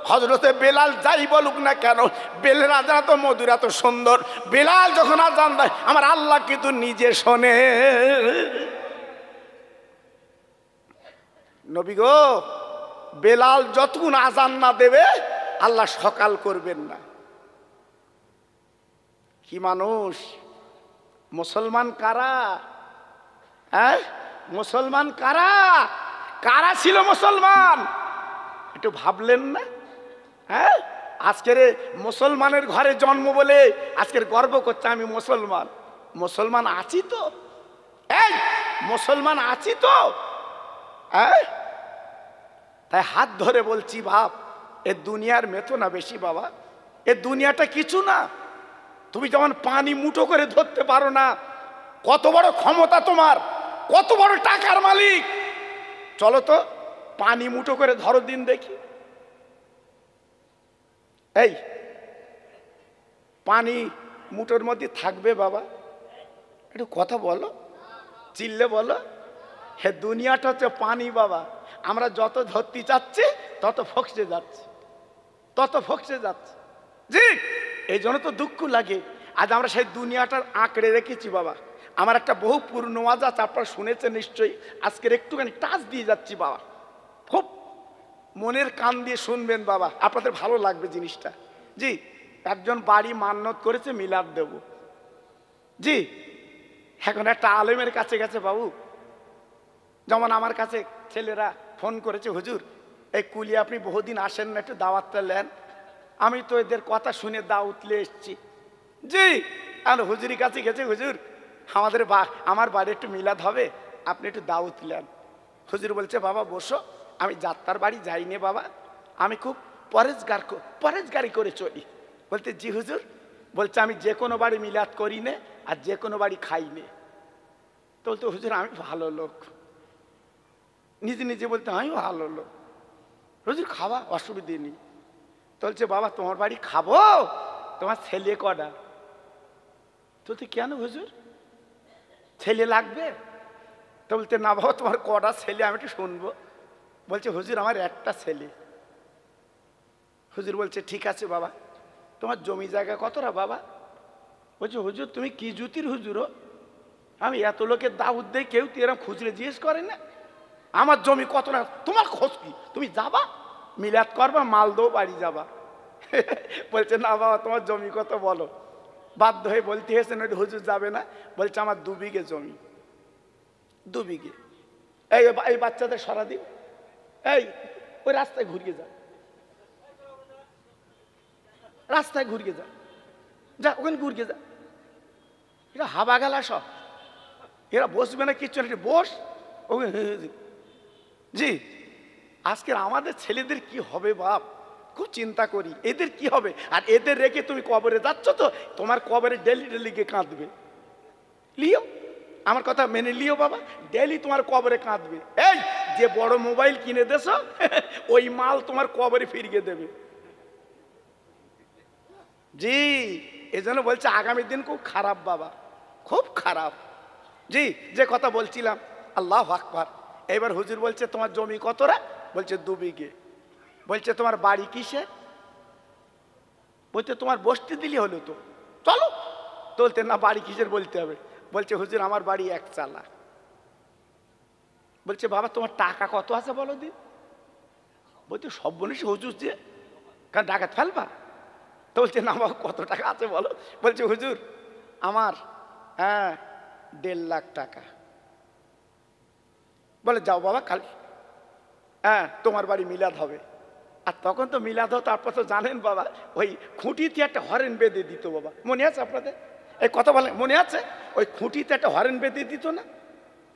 হযরতে বেলাল যাই বলুক না কেন, বেলাল আজান তো মধুর, এত সুন্দর, বেলাল যখন আজান দেয় আমার আল্লাহ কিন্তু নিজে শোনে। নবী গো বেলাল যতক্ষণ আজান না দেবে আল্লাহ সকাল করবেন না। কি মানুষ! মুসলমান কারা? হ্যাঁ, মুসলমান কারা? কারা ছিল মুসলমান? একটু ভাবলেন না? হ্যাঁ, আজকের মুসলমানের ঘরে জন্ম বলে আজকের গর্ব করছে আমি মুসলমান। মুসলমান আছি তো? এই মুসলমান আছি তো? হ্যাঁ, তাই হাত ধরে বলছি বাপ, এ দুনিয়ার মেতো না বেশি বাবা, এ দুনিয়াটা কিছু না। তুমি যেমন পানি মুঠো করে ধরতে পারো না, কত বড় ক্ষমতা তোমার, কত বড় টাকার মালিক, চলো তো পানি মুঠো করে ধরো দিন দেখি। এই পানি মুঠোর মধ্যে থাকবে বাবা? একটু কথা বলো, চিল্লে বলো। হে দুনিয়াটা হচ্ছে পানি বাবা, আমরা যত ধরতে চাচ্ছি তত ফকসে যাচ্ছে, তত ফকসে যাচ্ছে। জি, এই জন্য তো দুঃখ লাগে। আজ আমরা সেই দুনিয়াটার আঁকড়ে রেখেছি বাবা। আমার একটা বহু পুরনো ওয়াজ আছে, আপনারা শুনেছেন নিশ্চয়ই, আজকের একটুখানি টাচ দিয়ে যাচ্ছি বাবা, খুব মনের কান দিয়ে শুনবেন বাবা, আপনাদের ভালো লাগবে জিনিসটা। জি, একজন বাড়ি মান্নত করেছে মিলাদ দেব। জি, এখন একটা আলেমের কাছে গেছে বাবু, যেমন আমার কাছে ছেলেরা ফোন করেছে, হুজুর এই কুলি আপনি বহুদিন আসেন না, একটু দাওয়াতটা নেন। আমি তো এদের কথা শুনে দাওয়াতলে এসছি। জি, আর হুজুরি কাছে গেছে, হুজুর আমার বাড়ি একটু মিলাদ হবে, আপনি একটু দাওয়াত নেন। হুজুর বলছে বাবা বসো, আমি যাত্রার বাড়ি যাইনি বাবা, আমি খুব পরেজগারি করে চলি। বলতে জি হুজুর। বলছে আমি যে কোনো বাড়ি মিলাদ করি নে আর যে কোনো বাড়ি খাই নে। তো বলতো হুজুর আমি ভালো লোক, নিজে নিজে বলতে আমি ভালো লোক, হুজুর খাওয়া অসুবিধে নেই। তো বলছে বাবা তোমার বাড়ি খাবো, তোমার ছেলে কটা? তো কেন হুজুর, ছেলে লাগবে? তো বলতে না বাবা তোমার কটা ছেলে আমি একটু শুনবো। বলছে হুজুর আমার একটা ছেলে। হুজুর বলছে ঠিক আছে বাবা, তোমার জমি জায়গা কতটা বাবা? বলছে হুজুর তুমি কি জুতির হুজুরও, আমি এত লোকের দাউদ দেই, কেউ তো এরকম খুচরে জিজ্ঞেস করে না, আমার জমি কত না, তোমার খোঁজ কি? তুমি যাবা মিলাদ করবা, মাল দো বাড়ি যাবা। বলছে না বাবা তোমার জমি কত বলো। বাধ্য হয়ে বলতে হয়েছে, না হুজুর যাবে না। বলছে আমার 2 বিঘে জমি। 2 বিঘে। এই বাচ্চাদের সরা দিন, এই ওই রাস্তায় ঘুরিয়ে যা, রাস্তায় ঘুরিয়ে যা, যা ওখানে ঘুরিয়ে যা। এরা হাবা গেলা সব, এরা বসবে না কিচ্ছু না, বস ওখানে। জি, আজকের আমাদের ছেলেদের কি হবে বাপ, খুব চিন্তা করি এদের কি হবে। আর এদের রেখে তুমি কবরে যাচ্ছ, তো তোমার কবরে ডেলি ডেলি গিয়ে কাঁদবে। লিও, আমার কথা মেনে লিও বাবা, ডেলি তোমার কবরে কাঁদবে। এই যে বড় মোবাইল কিনে দেছ ওই মাল তোমার কবরে ফিরিয়ে দেবে। জি, এজন্য বলছে আগামী দিন খুব খারাপ বাবা, খুব খারাপ। জি, যে কথা বলছিলাম, আল্লাহু আকবার। এবার হুজুর বলছে তোমার জমি কতটা? বলছে 2 বিঘে। বলছে তোমার বাড়ি কিসে? বলছে তোমার বসতে দিলি হলো তো, চলো। বলতে না বাড়ি কিসের বলতে হবে। বলছে হুজুর আমার বাড়ি 1 চালা। বলছে বাবা তোমার টাকা কত আছে বলো দিন। বলছে সব বলিস হুজুর যে, কারণ ডাকাত ফেলবা। তো বলছে না বাবা কত টাকা আছে বলো। বলছে হুজুর আমার 1.5 লাখ টাকা। বলে যাও বাবা কাল তোমার বাড়ি মিলাদ হবে। আর তখন তো মিলাদ হতো, তারপর তো জানেন বাবা ওই খুঁটিতে একটা হরেন বেঁধে দিত বাবা, মনে আছে আপনাদের? এই কথা বলেন মনে আছে? ওই খুঁটিতে একটা হরেন বেঁধে দিত না?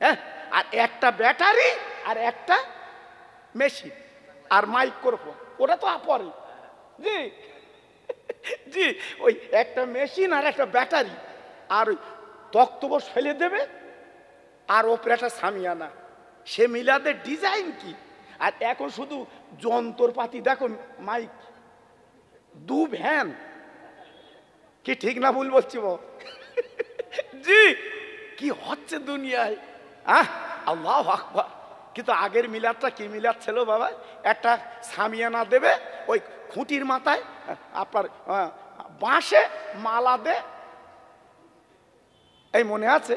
হ্যাঁ, আর একটা ব্যাটারি আর একটা মেশিন আর মাইক্রোফোন, ওটা তো পরে। জি জি, ওই একটা মেশিন আর একটা ব্যাটারি আর ওই তক্তপোষ ফেলে দেবে আর ওপরে একটা সামিয়ানা। সে মিলাদের ডিজাইন কি! আর এখন শুধু যন্ত্রপাতি দেখো, মাইক, 2 ভ্যান, কি ঠিক না ভুল বলছি বাবা? জি, কি হচ্ছে দুনিয়ায়? আল্লাহু আকবার। কিন্তু আগের মিলাদটা কি মিলাদ ছিল বাবা? একটা সামিয়ানা দেবে, ওই খুঁটির মাথায় আপনার বাঁশে মালা দে। এই মনে আছে?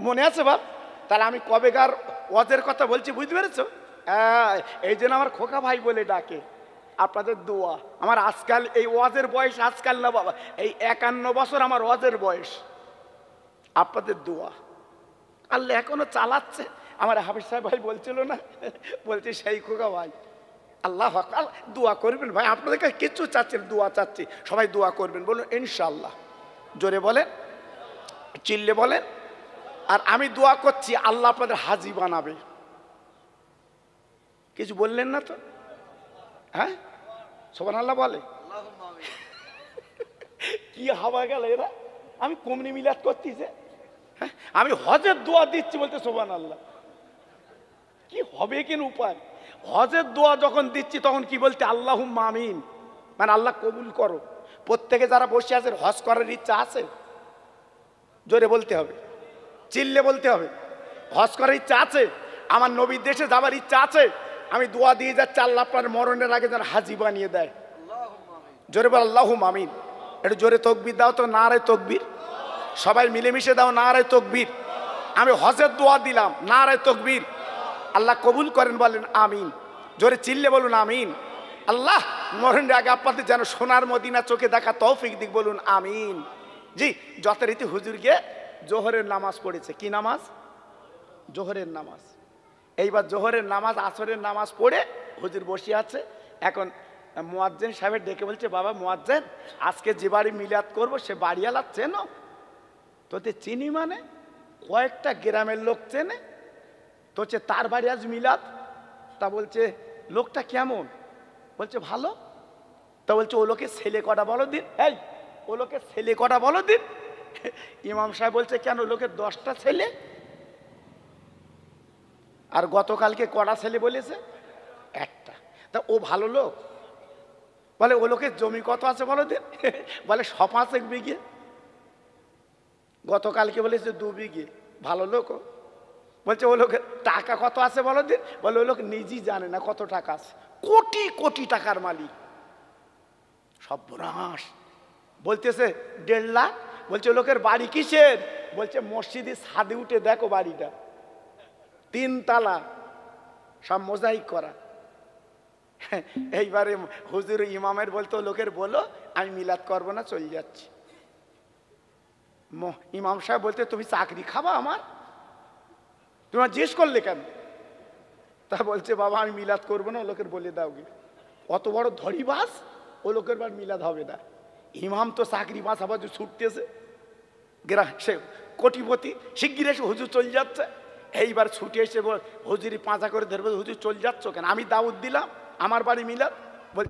মনে আছে বাপ? তাহলে আমি কবেকার ওয়াজের কথা বলছি, বুঝতে পেরেছো? এই জন্য আমার খোকা ভাই বলে ডাকে। আপনাদের দোয়া। আমার আজকাল এই ওয়াজের বয়স আজকাল না বাবা, এই 51 বছর আমার ওয়াজের বয়স। আপনাদের দোয়া, আল্লাহ এখনো চালাচ্ছে। আমার হাফিজ সাহেব ভাই বলছিল না, বলছে সেই খোকা ভাই। আল্লাহ দোয়া করবেন ভাই, আপনাদের কাছে কিচ্ছু চাচ্ছেন, দোয়া চাচ্ছি, সবাই দোয়া করবেন, বলুন ইনশাআল্লাহ। জোরে বলেন, চিল্লে বলেন। আর আমি দোয়া করছি আল্লাহ আপনাদের হাজি বানাবে। কিছু বললেন না তো? হ্যাঁ, সুবহানাল্লাহ বলে। কি হাওয়া গেল এরা! আমি কমনি মিলাদ করতেছে, হ্যাঁ আমি হজের দোয়া দিচ্ছি বলতে সুবহানাল্লাহ। কি হবে কেন উপায়? হজের দোয়া যখন দিচ্ছি তখন কি বলতে? আল্লাহুম্মা আমিন, মানে আল্লাহ কবুল করো। প্রত্যেকে যারা বসে আছে হজ করার ইচ্ছা আছে? জোরে বলতে হবে, চিল্লে বলতে হবে। হজ করার ইচ্ছা আছে? আমার নবীর দেশে যাবার ইচ্ছা আছে? আমি দোয়া দিয়ে যাচ্ছি আল্লাহ আপনার মরণের আগে যেন হাজি বানিয়ে দেয়। জোরে বল আল্লাহুম্মা আমিন। একটু জোরে তকবীর দাও তো, নারে তকবীর। সবাই মিলেমিশে দাও নারে তকবীর। আমি হজের দোয়া দিলাম, নারে তকবীর। আল্লাহ কবুল করেন, বলেন আমিন। জোরে চিল্লে বলুন আমিন। আল্লাহ মরণের আগে আপনাদের যেন সোনার মদিনা চোখে দেখা তৌফিক দিক, বলুন আমিন। জি, যথারীতি হুজুর গিয়ে জোহরের নামাজ পড়েছে। কি নামাজ? জোহরের নামাজ। এইবার জোহরের নামাজ, আসরের নামাজ পড়ে হুজুর বসে আছে। এখন মুয়াজ্জিন সাহেব ডেকে বলছে, বাবা মুয়াজ্জিন, আজকে যে বাড়ি মিলাদ করবো সে বাড়িওয়ালা চেনো? তোতে চিনি মানে? কয়েকটা গ্রামের লোক চেনে তো, তার বাড়ি আজ মিলাদ। তা বলছে লোকটা কেমন? বলছে ভালো। তা বলছে ও লোকের ছেলে কটা বলো দিন। এই ও লোকের ছেলে কটা বলো দিন। ইমাম সাহেব বলছে কেন, লোকের 10টা ছেলে। আর গতকালকে কটা ছেলে বলেছে? একটা। তা ও ভালো লোক? বলে ও লোকের জমি কত আছে বলো দিন। বলে 5 বিঘে। গতকালকে বলেছে 2 বিঘে। ভালো লোক? বলছে ও লোকের টাকা কত আছে বলো দিন। বলে ও লোক নিজেই জানে না কত টাকা আছে। কোটি কোটি টাকার মালিক। সর্বনাশ। বলতেছে 1.5 লাখ। বলছে ও লোকের বাড়ি কিসের? বলছে মসজিদের ছাদে উঠে দেখো বাড়িটা, 3 তালা, সব মোজাইক করা। এইবারে হুজুর ইমামের বলতো লোকের বলো আমি মিলাদ করবো না, চলে যাচ্ছি। ইমাম সাহেব বলতে তুমি চাকরি খাবা আমার? তোমার জিজ্ঞেস করলে কেন? তা বলছে বাবা আমি মিলাদ করবো না, ও লোকের বলে দাও গে। অত বড় ধরিবাস, ও লোকের বার মিলাদ হবে না। ইমাম তো চাকরি পাশাপাশি ছুটতেছে, সে কোটিপতি, শিগগির এসে হুজুর চলে যাচ্ছে। এইবার ছুটে এসে হুজুরি পাঁচা করে ধরবে, হুজুর চলে যাচ্ছ কেন? আমি দাউদ দিলাম আমার বাড়ি মিলাদ। বল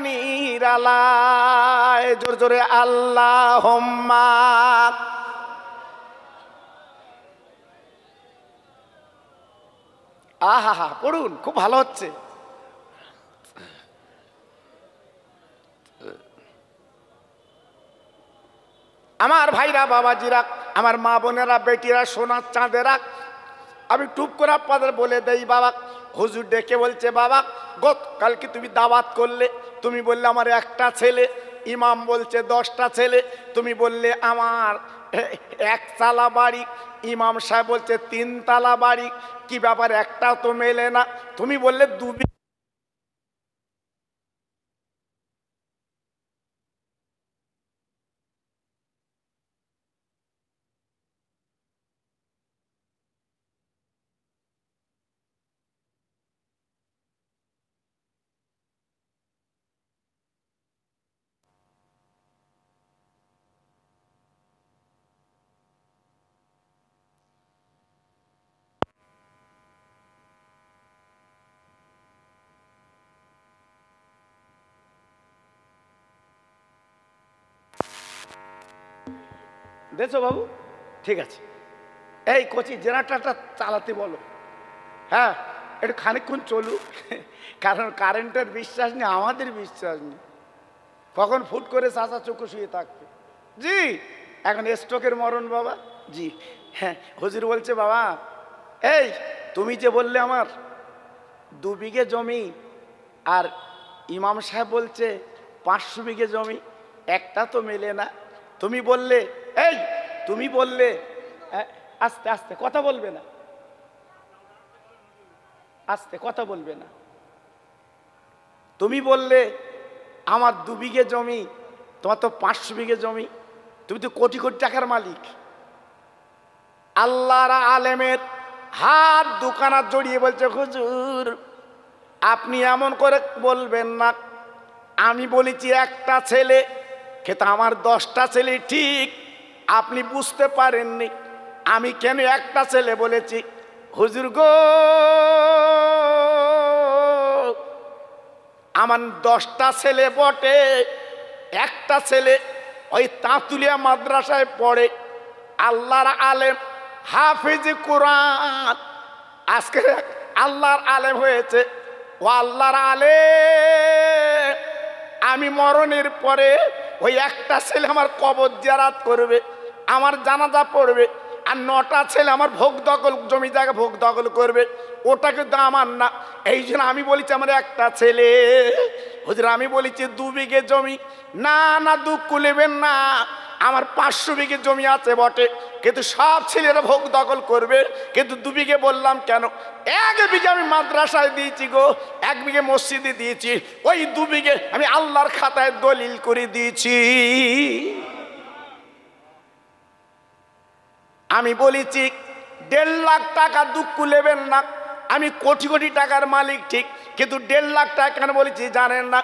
নিরালায় জোর জোরে আল্লাহুম্মা। আহা হা, পড়ুন, খুব ভালো হচ্ছে। আমার ভাইরা, বাবাজিরা, আমার মা বোনেরা, বেটিরা, সোনার চাঁদেরা, আমি টুপ করে আপনাদের বলে দেই বাবা, হুজুর ডেকে বলছে বাবা কালকে তুমি দাওয়াত করলে, তুমি বললে আমার একটা ছেলে। ইমাম বলছে 10টা ছেলে। তুমি বললে আমার 1 তালা বাড়ি। ইমাম সাহেব বলছে 3 তালা বাড়ি। কি ব্যাপার, একটাও তো মেলে না। তুমি বললে 2 দেখছো বাবু? ঠিক আছে, এই কচি জেনারেটরটা চালাতে বলো। হ্যাঁ, একটু খানিকক্ষণ চলুক, কারণ কারেন্টের বিশ্বাস নেই, আমাদের বিশ্বাস নেই, কখন ফুট করে চাচা চোখে শুয়ে থাকবে। জি, এখন স্ট্রোকের মরণ বাবা। জি হ্যাঁ, হুজুর বলছে বাবা, এই তুমি যে বললে আমার 2 বিঘে জমি, আর ইমাম সাহেব বলছে 500 বিঘে জমি, একটা তো মেলে না। তুমি বললে, এই তুমি বললে, আস্তে আস্তে কথা বলবে না, আস্তে কথা বলবে না। তুমি বললে আমার 2 বিঘে জমি, তোমার তো 500 বিঘে জমি, তুমি তো কোটি কোটি টাকার মালিক। আল্লাহর আলেমের হাত দুখানা জড়িয়ে বলছে, হুজুর আপনি এমন করে বলবেন না, আমি বলেছি একটা ছেলে, কিন্তু আমার 10টা ছেলে। ঠিক, আপনি বুঝতে পারেননি আমি কেন একটা ছেলে বলেছি। হুজুর গো, আমার 10টা ছেলে বটে, একটা ছেলে ওই তাঁতুলিয়া মাদ্রাসায় পড়ে, আল্লাহর আলেম, হাফিজ কোরআন, আজকে আল্লাহর আলেম হয়েছে। ও আল্লাহর আলেম, আমি মরণের পরে ওই একটা ছেলে আমার কবর জিয়ারত করবে, আমার জানাজা পড়বে, আর 9টা ছেলে আমার ভোগ দখল, জমি জায়গা ভোগ দখল করবে, ওটা কিন্তু আমার না। এই জন্য আমি বলেছি আমার একটা ছেলে। হুজুর আমি বলেছি 2 বিঘে জমি, না না দুঃখ নেবেন না, আমার 500 বিঘে জমি আছে বটে, কিন্তু সব ছেলেরা ভোগ দখল করবে। কিন্তু 2 বিঘে বললাম কেন? 1 বিঘে আমি মাদ্রাসায় দিয়েছি গো, 1 বিঘে মসজিদে দিয়েছি, ওই 2 বিঘে আমি আল্লাহর খাতায় দলিল করে দিয়েছি। আমি বলেছি 1.5 লাখ টাকা দুঃখ নেবেন না, আমি কোটি কোটি টাকার মালিক ঠিক, কিন্তু 1.5 লাখ টাকা কেন বলেছি জানেন না?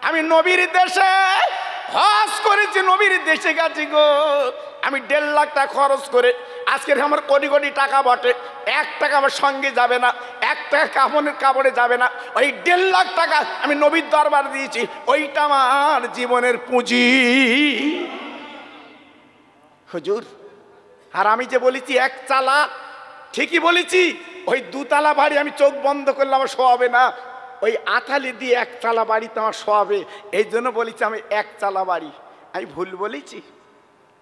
আমি নবীর দেশে হজ করেছি, নবীর দেশে গেছি গো, আমি 1.5 লাখ টাকা খরচ করে, আজকের আমার কোটি কোটি টাকা বটে, 1 টাকা আমার সঙ্গে যাবে না, 1 টাকা কাপড়ে যাবে না, ওই 1.5 লাখ টাকা আমি নবীর দরবার দিয়েছি, ওইটা আমার জীবনের পুঁজি। হুজুর, আর আমি যে বলেছি 1 চালা, ঠিকই বলেছি, ওই 2 তালা বাড়ি আমি চোখ বন্ধ করলে আমার শোয়াবে না, ওই আথালি দিয়ে 1 চালা বাড়িতে আমার শোয়াবে, এই জন্য বলেছি আমি 1 চালা বাড়ি। আমি ভুল বলেছি?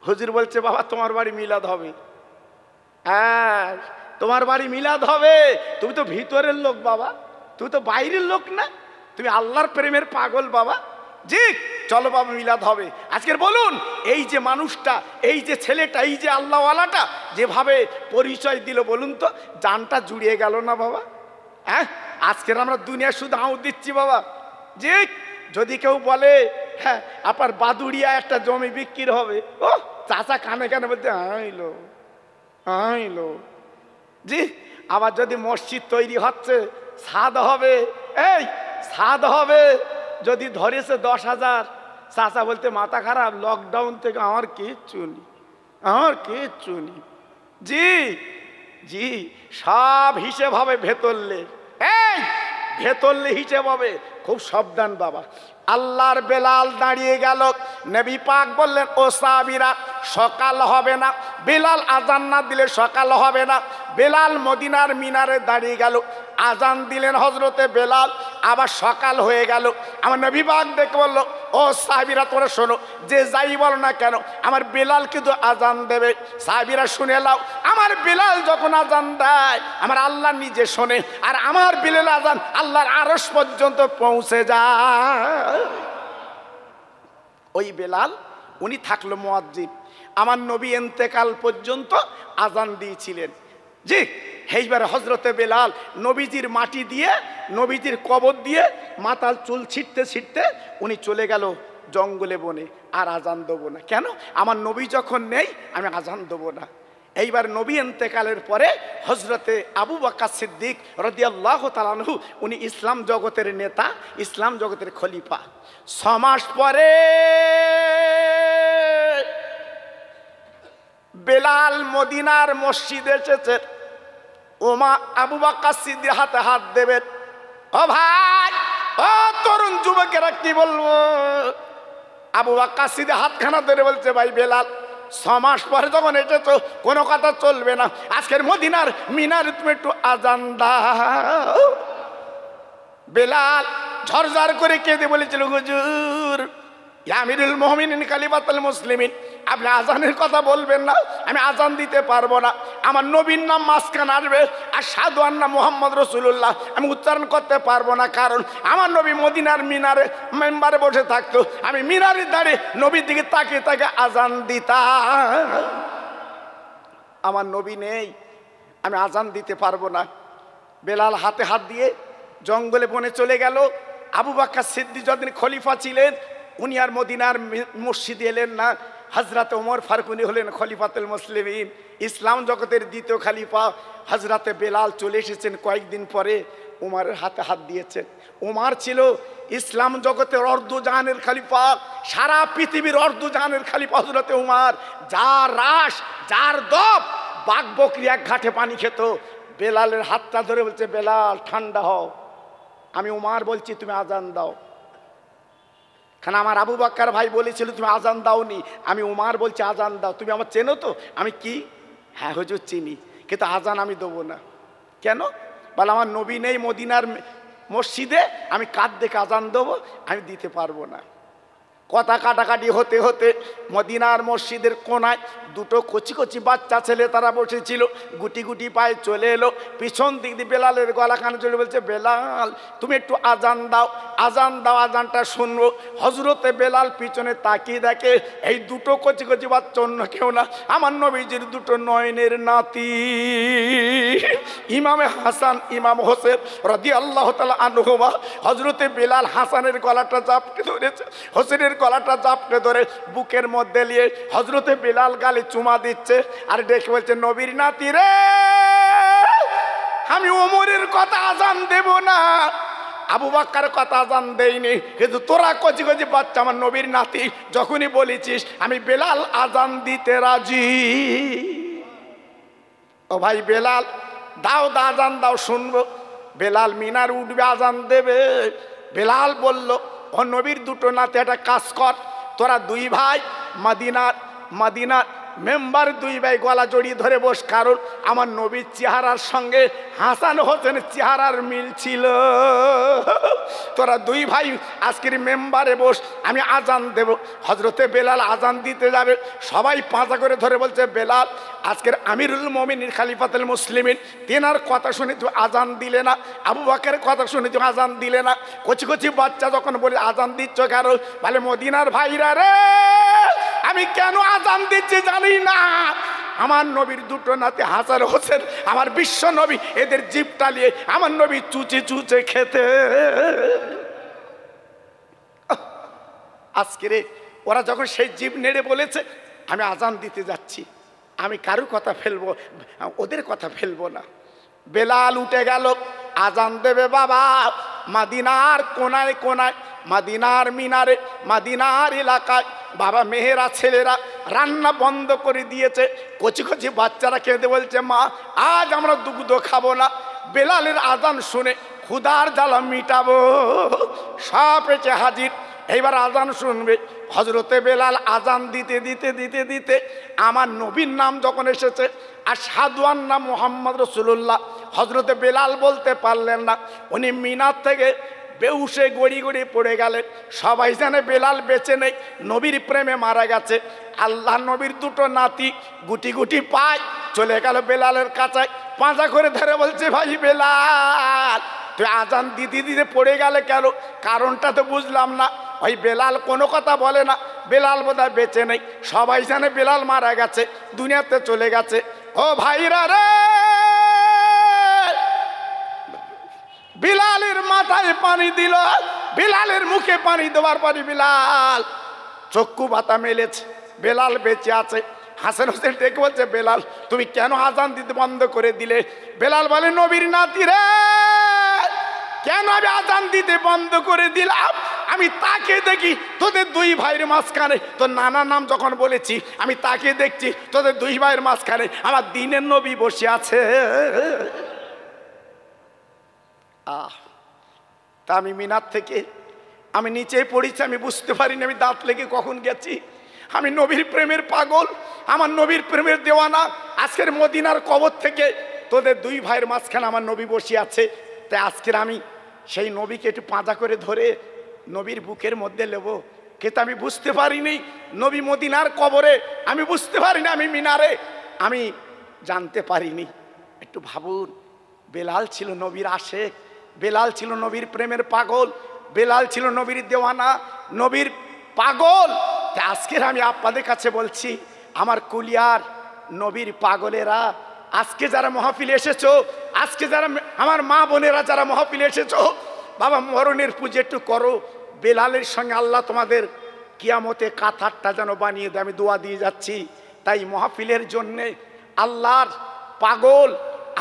হুজুর বলছে বাবা তোমার বাড়ি মিলাদ হবে। হ্যাঁ, তোমার বাড়ি মিলাদ হবে, তুমি তো ভিতরের লোক বাবা, তুমি তো বাইরের লোক না, তুমি আল্লাহর প্রেমের পাগল বাবা। জি, চলো বাবা মিলাদ হবে। আজকের বলুন, এই যে মানুষটা, এই যে ছেলেটা, এই যে আল্লাহওয়ালাটা যেভাবে পরিচয় দিল, বলুন তো জানটা জুড়িয়ে গেল না বাবা? হ্যাঁ, আজকের আমরা দুনিয়া শুধু আউট দিচ্ছি বাবা। জি, যদি কেউ বলে হ্যাঁ আপার বাদুড়িয়া একটা জমি বিক্রি হবে, ও চাচা কানে কানে বলতে আইলো আইলো। জি, আবার যদি মসজিদ তৈরি হচ্ছে, ছাদ হবে, এই ছাদ হবে, যদি ধরেছে 10,000, চাচা বলতে মাথা খারাপ, লকডাউন থেকে আমার কিচ্ছু নেই, আমার কিচ্ছু নেই। জি জি, সব হিসেব হবে ভেতরলে, এই ভেতরলে হিসেব হবে, খুব সাবধান বাবা। আল্লাহর বেলাল দাঁড়িয়ে গেল, নবী পাক বললেন ও সাহাবীরা সকাল হবে না, বেলাল আজান না দিলে সকাল হবে না। বেলাল মদিনার মিনারে দাঁড়িয়ে গেল, আজান দিলেন হজরতে বেলাল, আবার সকাল হয়ে গেল। আমার নবী পাক দেখে বলল ও সাহাবীরা তোমরা শোনো, যে যাই বলো না কেন আমার বেলাল কিন্তু আজান দেবে। সাহাবীরা শুনে নাও, আমার বেলাল যখন আজান দেয় আমার আল্লাহ নিজে শোনে, আর আমার বেলাল আজান আল্লাহর আরশ পর্যন্ত পৌঁছে যায়। ওই বেলাল উনি থাকলো মুয়াজ্জিন, আমার নবী ইন্তেকাল পর্যন্ত আজান দিয়েছিলেন। জি, এইবার হজরতে বেলাল নবীজির মাটি দিয়ে, নবীজির কবর দিয়ে মাথার চুল ছিটতে ছিটতে উনি চলে গেল জঙ্গলে বনে, আর আজান দেবো না। কেন? আমার নবী যখন নেই আমি আজান দেবো না। এইবার নবী ইন্তেকালের পরে হজরতে আবু বকর সিদ্দিক রাদিয়াল্লাহু তাআলা আনহু, উনি ইসলাম জগতের নেতা, ইসলাম জগতের খলিফা। 6 মাস পরে বেলাল মদিনার মসজিদে এসেছে। ওমা আবু বকর সিদ্দিক হাতে হাত দেবেন, ও ভাই, ও তরুণ যুবকেরা কি বলবো? আবু বকর সিদ্দিক হাতখানা ধরে বলছে ভাই বেলাল 6 মাস পরে যখন এসেছো কোনো কথা চলবে না, আজকের মদিনার মিনারে তুমি একটু আজান দাও। বেলাল ঝরঝর করে কেঁদে বলেছিল, হুজুর আমিরুল মুমিনিন খলিফাতুল মুসলিমিন, আপনি আজানের কথা বলবেন না, আমি আজান দিতে পারবো না। আমার নবীর নাম মাঝখানে আসবে আর সাধু আন্না মুহাম্মদ রাসূলুল্লাহ আমি উচ্চারণ করতে পারবো না, কারণ আমার নবী মদিনার মিনারে মেম্বারে বসে থাকতো, আমি মিনারের দাঁড়িয়ে নবীর দিকে তাকিয়ে তাকে আজান দিতাম। আমার নবী নেই, আমি আজান দিতে পারবো না। বেলাল হাতে হাত দিয়ে জঙ্গলে বনে চলে গেল। আবু বকর সিদ্দিক যখন খলিফা ছিলেন উনি আর মদিনার মসজিদে এলেন না। হযরতে ওমর ফারুক উনি হলেন খলিফাতুল মুসলিমিন, ইসলাম জগতের দ্বিতীয় খলিফা। হযরতে বেলাল চলে এসেছেন কয়েকদিন পরে, ওমরের হাতে হাত দিয়েছেন। ওমর ছিল ইসলাম জগতের অর্ধজাহানের খলিফা, সারা পৃথিবীর অর্ধজাহানের খলিফা হযরতে ওমর। যার রাস যার দপ বাঘ বকরি এক ঘাটে পানি খেত। বেলালের হাতটা ধরে বলছে, বেলাল ঠান্ডা হও, আমি ওমর বলছি তুমি আজান দাও। কারণ আমার আবু বকর ভাই বলেছিল তুমি আজান দাওনি, আমি ওমর বলছি আজান দাও। তুমি আমার চেনো তো? আমি কি? হ্যাঁ হুজুর চিনি, কিন্তু আজান আমি দেবো না। কেন? বলে আমার নবী নেই মদিনার মসজিদে, আমি কাঁধ দেখে আজান দেবো, আমি দিতে পারবো না। কথা কাটাকাটি হতে হতে মদিনার মসজিদের কোনায় দুটো কচি কচি বাচ্চা ছেলে তারা বসেছিল, গুটি গুটি পায়ে চলে এলো। পিছন দিক দিয়ে বেলালের গলা কানে চলে বলছে, বেলাল তুমি একটু আজান দাও, আজান দাও, আজানটা শুনবো। হযরতে বেলাল পিছনে তাকিয়ে দেখে এই দুটো কচি কচি বাচ্চা অন্য কেউ না, আমার নবীজির দুটো নয়নের নাতি ইমামে হাসান ইমাম হোসেন রাদিয়াল্লাহু তাআলা আনহুমা। হযরতে বেলাল হাসানের গলাটা চাপটে ধরেছে, হোসেনের গলাটা চাপটে ধরে বুকের মধ্যে নিয়ে হযরতে বেলাল গালে চুমা দিচ্ছে আর ডেকে বলছে, নবীর নাতি রে, আমি ওমরের কথা আজান দেব না, আবু বকরের কথা আজান দেইনি, কিন্তু তোরা কচি কচি বাচ্চা আমার নবীর নাতি যখনই বলেছিস আমি বেলাল আজান দিতে রাজি। ও ভাই বেলাল দাও দা আজান দাও শুনবো। বেলাল মিনার উঠবে আজান দেবে। বেলাল বলল, ও নবীর দুটো নাতি একটা কাজ কর, তোরা দুই ভাই মদিনার মেম্বার দুই ভাই গলা জড়িয়ে ধরে বস, কারণ আমার নবীর চেহারার সঙ্গে হাসান হোসেনের চেহারার মিল ছিল। তোরা দুই ভাই আজকের মেম্বারে বস, আমি আজান দেব। হযরতে বেলাল আজান দিতে যাবে, সবাই পাঁচা করে ধরে বলছে, বেলাল আজকের আমিরুল মুমিনিন খলিফাতুল মুসলিমিন, তেনার কথা শুনে তুই আজান দিলে না, আবু বকরের কথা শুনে তুই আজান দিলে না। কচি কচি বাচ্চা যখন বলে আজান দিচ্ছ কেন? বলে মদিনার ভাইরা রে, আমি কেন আজান দিচ্ছি জানি না, আমার নবীর দুটো নাতি হাসান হোসেন আমার বিশ্ব নবী, এদের জিভ টালিয়ে আমার নবী চুচে চুচে খেতে। আজকে রে ওরা যখন সেই জিভ নেড়ে বলেছে আমি আজান দিতে যাচ্ছি, আমি কারো কথা ফেলবো, ওদের কথা ফেলবো না। বেলাল উঠে গেল, আজান দেবে বাবা মদিনার কোনায় কোনায়, মদিনার মিনারে, মদিনার এলাকায়। বাবা মেয়েরা ছেলেরা রান্না বন্ধ করে দিয়েছে, কচি কচি বাচ্চারা খেতে বলছে, মা আজ আমরা দুগ্ধ খাবো না, বেলালের আজান শুনে ক্ষুধার জ্বালা মিটাবো। সব এসে হাজির, এইবার আজান শুনবে। হযরতে বেলাল আজান দিতে দিতে দিতে দিতে আমার নবীর নাম যখন এসেছে আশহাদু আন্না মুহাম্মদ রাসূলুল্লাহ, হযরতে বেলাল বলতে পারলেন না, উনি মিনার থেকে বেহুশে গড়ি গড়ি পড়ে গেলেন। সবাই জানে বেলাল বেঁচে নেই, নবীর প্রেমে মারা গেছে। আল্লাহ নবীর দুটো নাতি গুটি গুটি পায় চলে গেল বেলালের কাছে, পাঁজা করে ধরে বলছে, ভাই বেলাল তুই আজান দিতে দিতে পড়ে গেলে কেন? কারণটা তো বুঝলাম না। ওই বেলাল কোনো কথা বলে না, বেলাল বোধহয় বেঁচে নেই। সবাই জানে বেলাল মারা গেছে, দুনিয়াতে চলে গেছে। ও ভাইরা রে, বিলালের মাথায় পানি দিল, বিলালের মুখে পানি দেওয়ার পরে বিলাল চক্ষু পাতা মেলেছে, বেলাল বেঁচে আছে। হাসান হোসেন ডেকে বলছে, বেলাল তুমি কেন আজান দিতে বন্ধ করে দিলে? বেলাল বলে, নবীর নাতি রে, কেন আমি আজান দিতে বন্ধ করে দিলাম? আমি তাকে দেখি তোদের দুই ভাইয়ের মাঝখানে, তোর নানার নাম যখন বলেছি আমি তাকে দেখছি তোদের দুই ভাইয়ের মাঝখানে আমার দিনের নবী বসে আছে। তা আমি মিনার থেকে আমি নিচে পড়েছি, আমি বুঝতে পারিনি আমি দাঁত লেগে কখন গেছি। আমি নবীর প্রেমের পাগল, আমার নবীর প্রেমের দেওয়ানা। আজকের মদিনার কবর থেকে তোদের দুই ভাইয়ের মাঝখানে আমার নবী বসে আছে, তাই আজকের আমি সেই নবীকে একটু পাঁজা করে ধরে নবীর বুকের মধ্যে নেব। কিন্তু আমি বুঝতে পারিনি নবী মদিনার কবরে, আমি বুঝতে পারিনি আমি মিনারে, আমি জানতে পারিনি। একটু ভাবুন, বেলাল ছিল নবীর আশেক, বেলাল ছিল নবীর প্রেমের পাগল, বেলাল ছিল নবীর দেওয়ানা, নবীর পাগল। তাই আজকের আমি আপনাদের কাছে বলছি, আমার কুলিয়ার নবীর পাগলেরা, আজকে যারা মাহফিলে এসেছো, আজকে যারা আমার মা বোনেরা যারা মাহফিলে এসেছো, বাবা মরণের পুজো একটু করো। বেলালের সঙ্গে আল্লাহ তোমাদের কিয়ামতে কাতারটা যেন বানিয়ে দেয়, আমি দোয়া দিয়ে যাচ্ছি। তাই মাহফিলের জন্যে আল্লাহর পাগল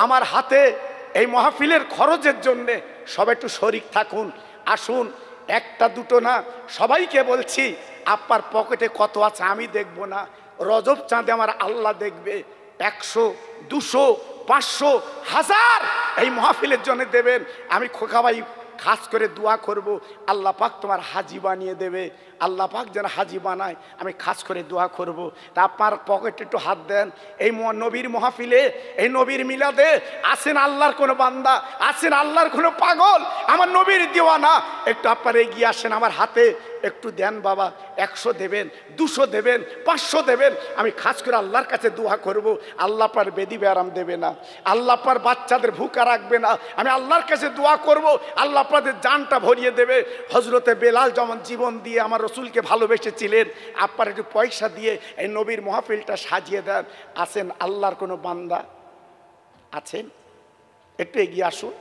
আমার হাতে, এই মাহফিলের খরচের জন্যে সবাই একটু শরিক থাকুন। আসুন, একটা দুটো না, সবাইকে বলছি, আপনার পকেটে কত আছে আমি দেখব না, রজব চাঁদে আমার আল্লাহ দেখবে। 100, 200, 500, 1000 এই মাহফিলের জন্য দেবেন। আমি খোকাবাই খাস করে দোয়া করব, আল্লাহ পাক তোমার হাজি বানিয়ে দেবে, আল্লাহ পাক যেন হাজি বানায়, আমি খাস করে দোয়া করব। তা আপনার পকেটে একটু হাত দেন। এই নবীর মাহফিলে, এই নবীর মিলাদে আসেন আল্লাহর কোনো বান্দা, আসেন আল্লাহর কোনো পাগল, আমার নবীর দিওয়ানা, একটু আপনারা এগিয়ে আসেন, আমার হাতে একটু দেন বাবা। 100 দেবেন, 200 দেবেন, 500 দেবেন, আমি খাস করে আল্লাহর কাছে দোয়া করব। আল্লাহ পার বেদি ব্যারাম দেবে না, আল্লাহ পার বাচ্চাদের ভুকা রাখবে না, আমি আল্লাহর কাছে দোয়া করব, আল্লাহ আপনাদের জানটা ভরিয়ে দেবে। হজরতে বেলাল যেমন জীবন দিয়ে আমার রসুলকে ভালোবেসেছিলেন, আপনার একটু পয়সা দিয়ে এই নবীর মাহফিলটা সাজিয়ে দেন। আসেন, আল্লাহর কোনো বান্দা আছেন, একটু এগিয়ে আসুন।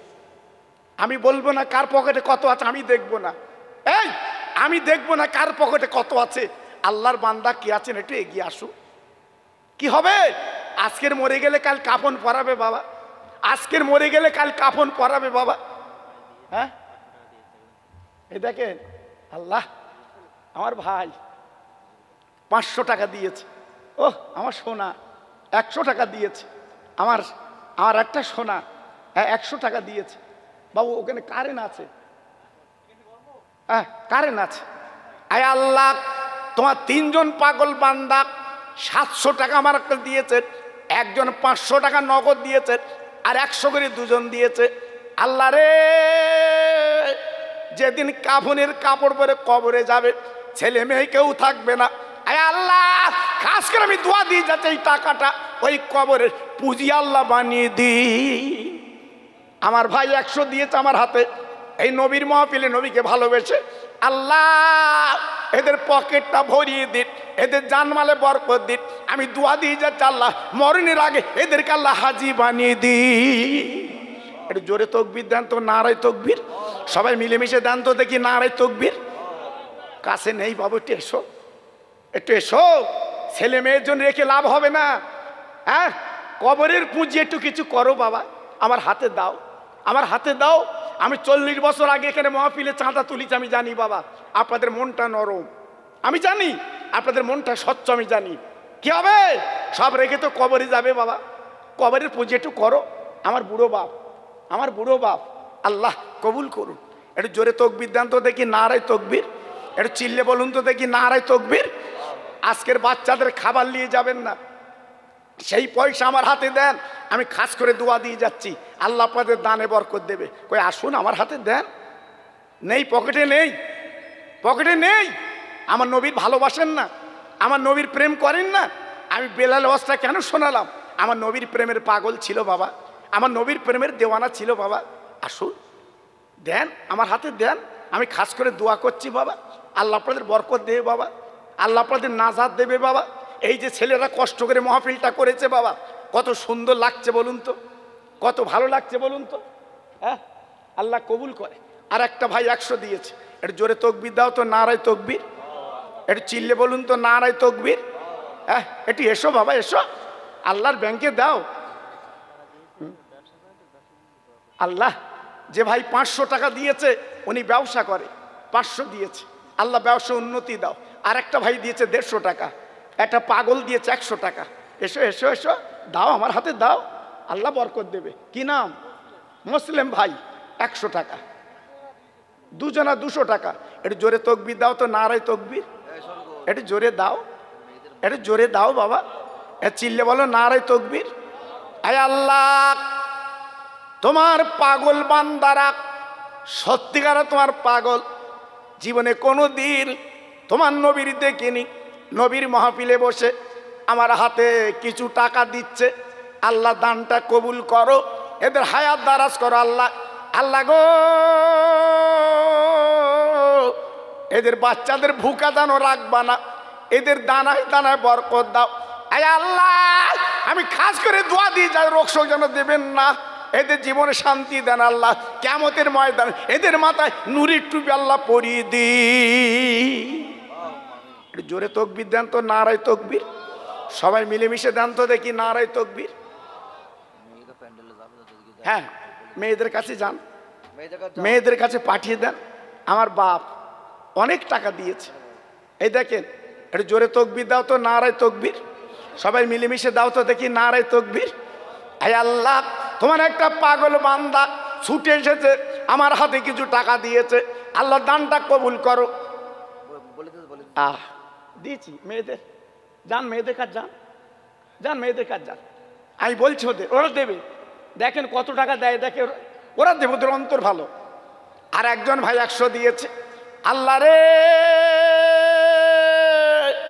আমি বলবো না কার পকেটে কত আছে, আমি দেখবো না, এই আমি দেখবো না কার পকেটে কত আছে, আল্লাহর বান্দা কি আছেন একটু এগিয়ে আসুন। কি হবে? আজকের মরে গেলে কাল কাফন পরাবে বাবা, আজকের মরে গেলে কাল কাফন পরাবে বাবা। হ্যাঁ, এই দেখেন, আল্লাহ আমার ভাই 500 টাকা দিয়েছে, ও আমার সোনা 100 টাকা দিয়েছে, আমার আমার একটা সোনা 100 টাকা দিয়েছে। বাবু ওখানে কারেন্ট আছে, হ্যাঁ কারেন্ট আছে। আয় আল্লাহ, তোমার 3 জন পাগল বান্দা 700 টাকা আমার দিয়েছে, একজন 500 টাকা নগদ দিয়েছে, আর 100 করে দুজন দিয়েছে। আল্লাহ রে, যেদিন কাফনের কাপড় পরে কবরে যাবে, ছেলে মেয়ে কেউ থাকবে না। আয় আল্লাহ, খাস করে আমি দোয়া দিয়ে যাচ্ছি, এই টাকাটা ওই কবরের পুঁজি আল্লাহ বানিয়ে দি। আমার ভাই 100 দিয়েছে আমার হাতে, এই নবীর মাহফিলে নবীকে ভালোবেসে, আল্লাহ এদের পকেটটা ভরিয়ে দিন, এদের জানমালে বরকত দিন। আমি দোয়া দিয়ে যাচ্ছি, আল্লাহ মরণের আগে এদেরকে আল্লাহ হাজি বানিয়ে দি। একটু জোরে তকবীর দেন তো, নারায়ে তকবীর। সবাই মিলেমিশে দেন তো দেখি, নারায়ে তকবীর। কাছে নেই বাবু, একটু এসো, একটু এসো। ছেলে মেয়ের জন্য রেখে লাভ হবে না, হ্যাঁ কবরের পুঁজি একটু কিছু করো বাবা, আমার হাতে দাও, আমার হাতে দাও। আমি 40 বছর আগে এখানে মাহফিলে চাঁদা তুলিছি, আমি জানি বাবা আপনাদের মনটা নরম, আমি জানি আপনাদের মনটা স্বচ্ছ, আমি জানি। কি হবে? সব রেখে তো কবরে যাবে বাবা, কবরের পুঁজি একটু করো। আমার বুড়ো বাপ, আমার বুড়ো বাপ, আল্লাহ কবুল করুন। একটু জোরে তকবীর দেন তো দেখি, নারায়ে তকবীর। একটু চিল্লে বলুন তো দেখি, নারায়ে তকবীর। আজকের বাচ্চাদের খাবার নিয়ে যাবেন না, সেই পয়সা আমার হাতে দেন, আমি খাস করে দোয়া দিয়ে যাচ্ছি, আল্লাহ আপনাদের দানে বরকত দেবে। কই আসুন, আমার হাতে দেন। নেই, পকেটে নেই, পকেটে নেই। আমার নবীর ভালোবাসেন না, আমার নবীর প্রেম করেন না। আমি বেলাল ওয়াজটা কেন শোনালাম? আমার নবীর প্রেমের পাগল ছিল বাবা, আমার নবীর প্রেমের দেওয়ানা ছিল বাবা। আসুন, দেন, আমার হাতে দেন, আমি খাস করে দোয়া করছি বাবা, আল্লাহ আপনাদের বরকত দেবে বাবা, আল্লাহ আপনাদের নাজাত দেবে বাবা। এই যে ছেলেরা কষ্ট করে মাহফিলটা করেছে বাবা, কত সুন্দর লাগছে বলুন তো, কত ভালো লাগছে বলুন তো, হ্যাঁ আল্লাহ কবুল করে। আর একটা ভাই 100 দিয়েছে, একটু জোরে তকবীর দাও তো, নারায়ে তকবীর। একটু চিল্লে বলুন তো, নারায়ে তকবীর। হ্যাঁ একটু এসো বাবা, এসো, আল্লাহর ব্যাংকে দাও। আল্লাহ, যে ভাই 500 টাকা দিয়েছে উনি ব্যবসা করে, 500 দিয়েছে, আল্লাহ ব্যবসা উন্নতি দাও। আর একটা ভাই দিয়েছে 150 টাকা, একটা পাগল দিয়েছে 100 টাকা। এসো এসো এসো, দাও, আমার হাতে দাও, আল্লাহ বরকত দেবে। কি নাম? মুসলিম ভাই, 100 টাকা। দুজনা 200 টাকা। একটু জোরে তকবীর দাও তো, নারায়ে তকবীর। একটু জোরে দাও, এটা জোরে দাও বাবা, চিল্লে বলো নারে তকবীর। আয় আল্লাহ, তোমার পাগল বান্দারা সত্যিকার তোমার পাগল, জীবনে কোনো দিন তোমার নবীর দেখিনি, নবীর মাহফিলে বসে আমার হাতে কিছু টাকা দিচ্ছে, আল্লাহ দানটা কবুল করো, এদের হায়াত দারাজ করো আল্লাহ। আল্লাহ গো, এদের বাচ্চাদের ভুকা দানও রাখবা না, এদের দানায় দানায় বরকত দাও। আয় আল্লাহ, আমি খাস করে দোয়া দিয়ে যাই, রোগ শোক যেন দেবেন না, এদের জীবনে শান্তি দেন আল্লাহ। কিয়ামতের ময়দান এদের মাথায় নুরির টুপি আল্লাহ পরিয়ে দি। জোরে তকবীর দেন তো, নারায়ে তকবীর। সবাই মিলেমিশে দেন তো দেখি, নারায়ে তকবীর। হ্যাঁ, মেয়েদের কাছে যান, মেয়েদের কাছে পাঠিয়ে দেন। আমার বাপ অনেক টাকা দিয়েছে, এই দেখেন, একটু জোরে তকবীর দাও তো, নারায়ে তকবীর। সবাই মিলেমিশে দাও তো দেখি, নারায়ে তকবীর। আয় আল্লাহ, তোমার একটা পাগল বান্দা ছুটে এসেছে, আমার হাতে কিছু টাকা দিয়েছে, আল্লাহ দানটা কবুল করো। দিয়েছি মেয়েদের, যান মেয়েদের কাজ, যান যান মেয়েদের কাজ যান। আমি বলছি ওদের, ওরা দেবে, দেখেন কত টাকা দেয়, দেখে ওরা দেবে, ওদের অন্তর ভালো। আর একজন ভাই 100 দিয়েছে। আল্লাহ রে,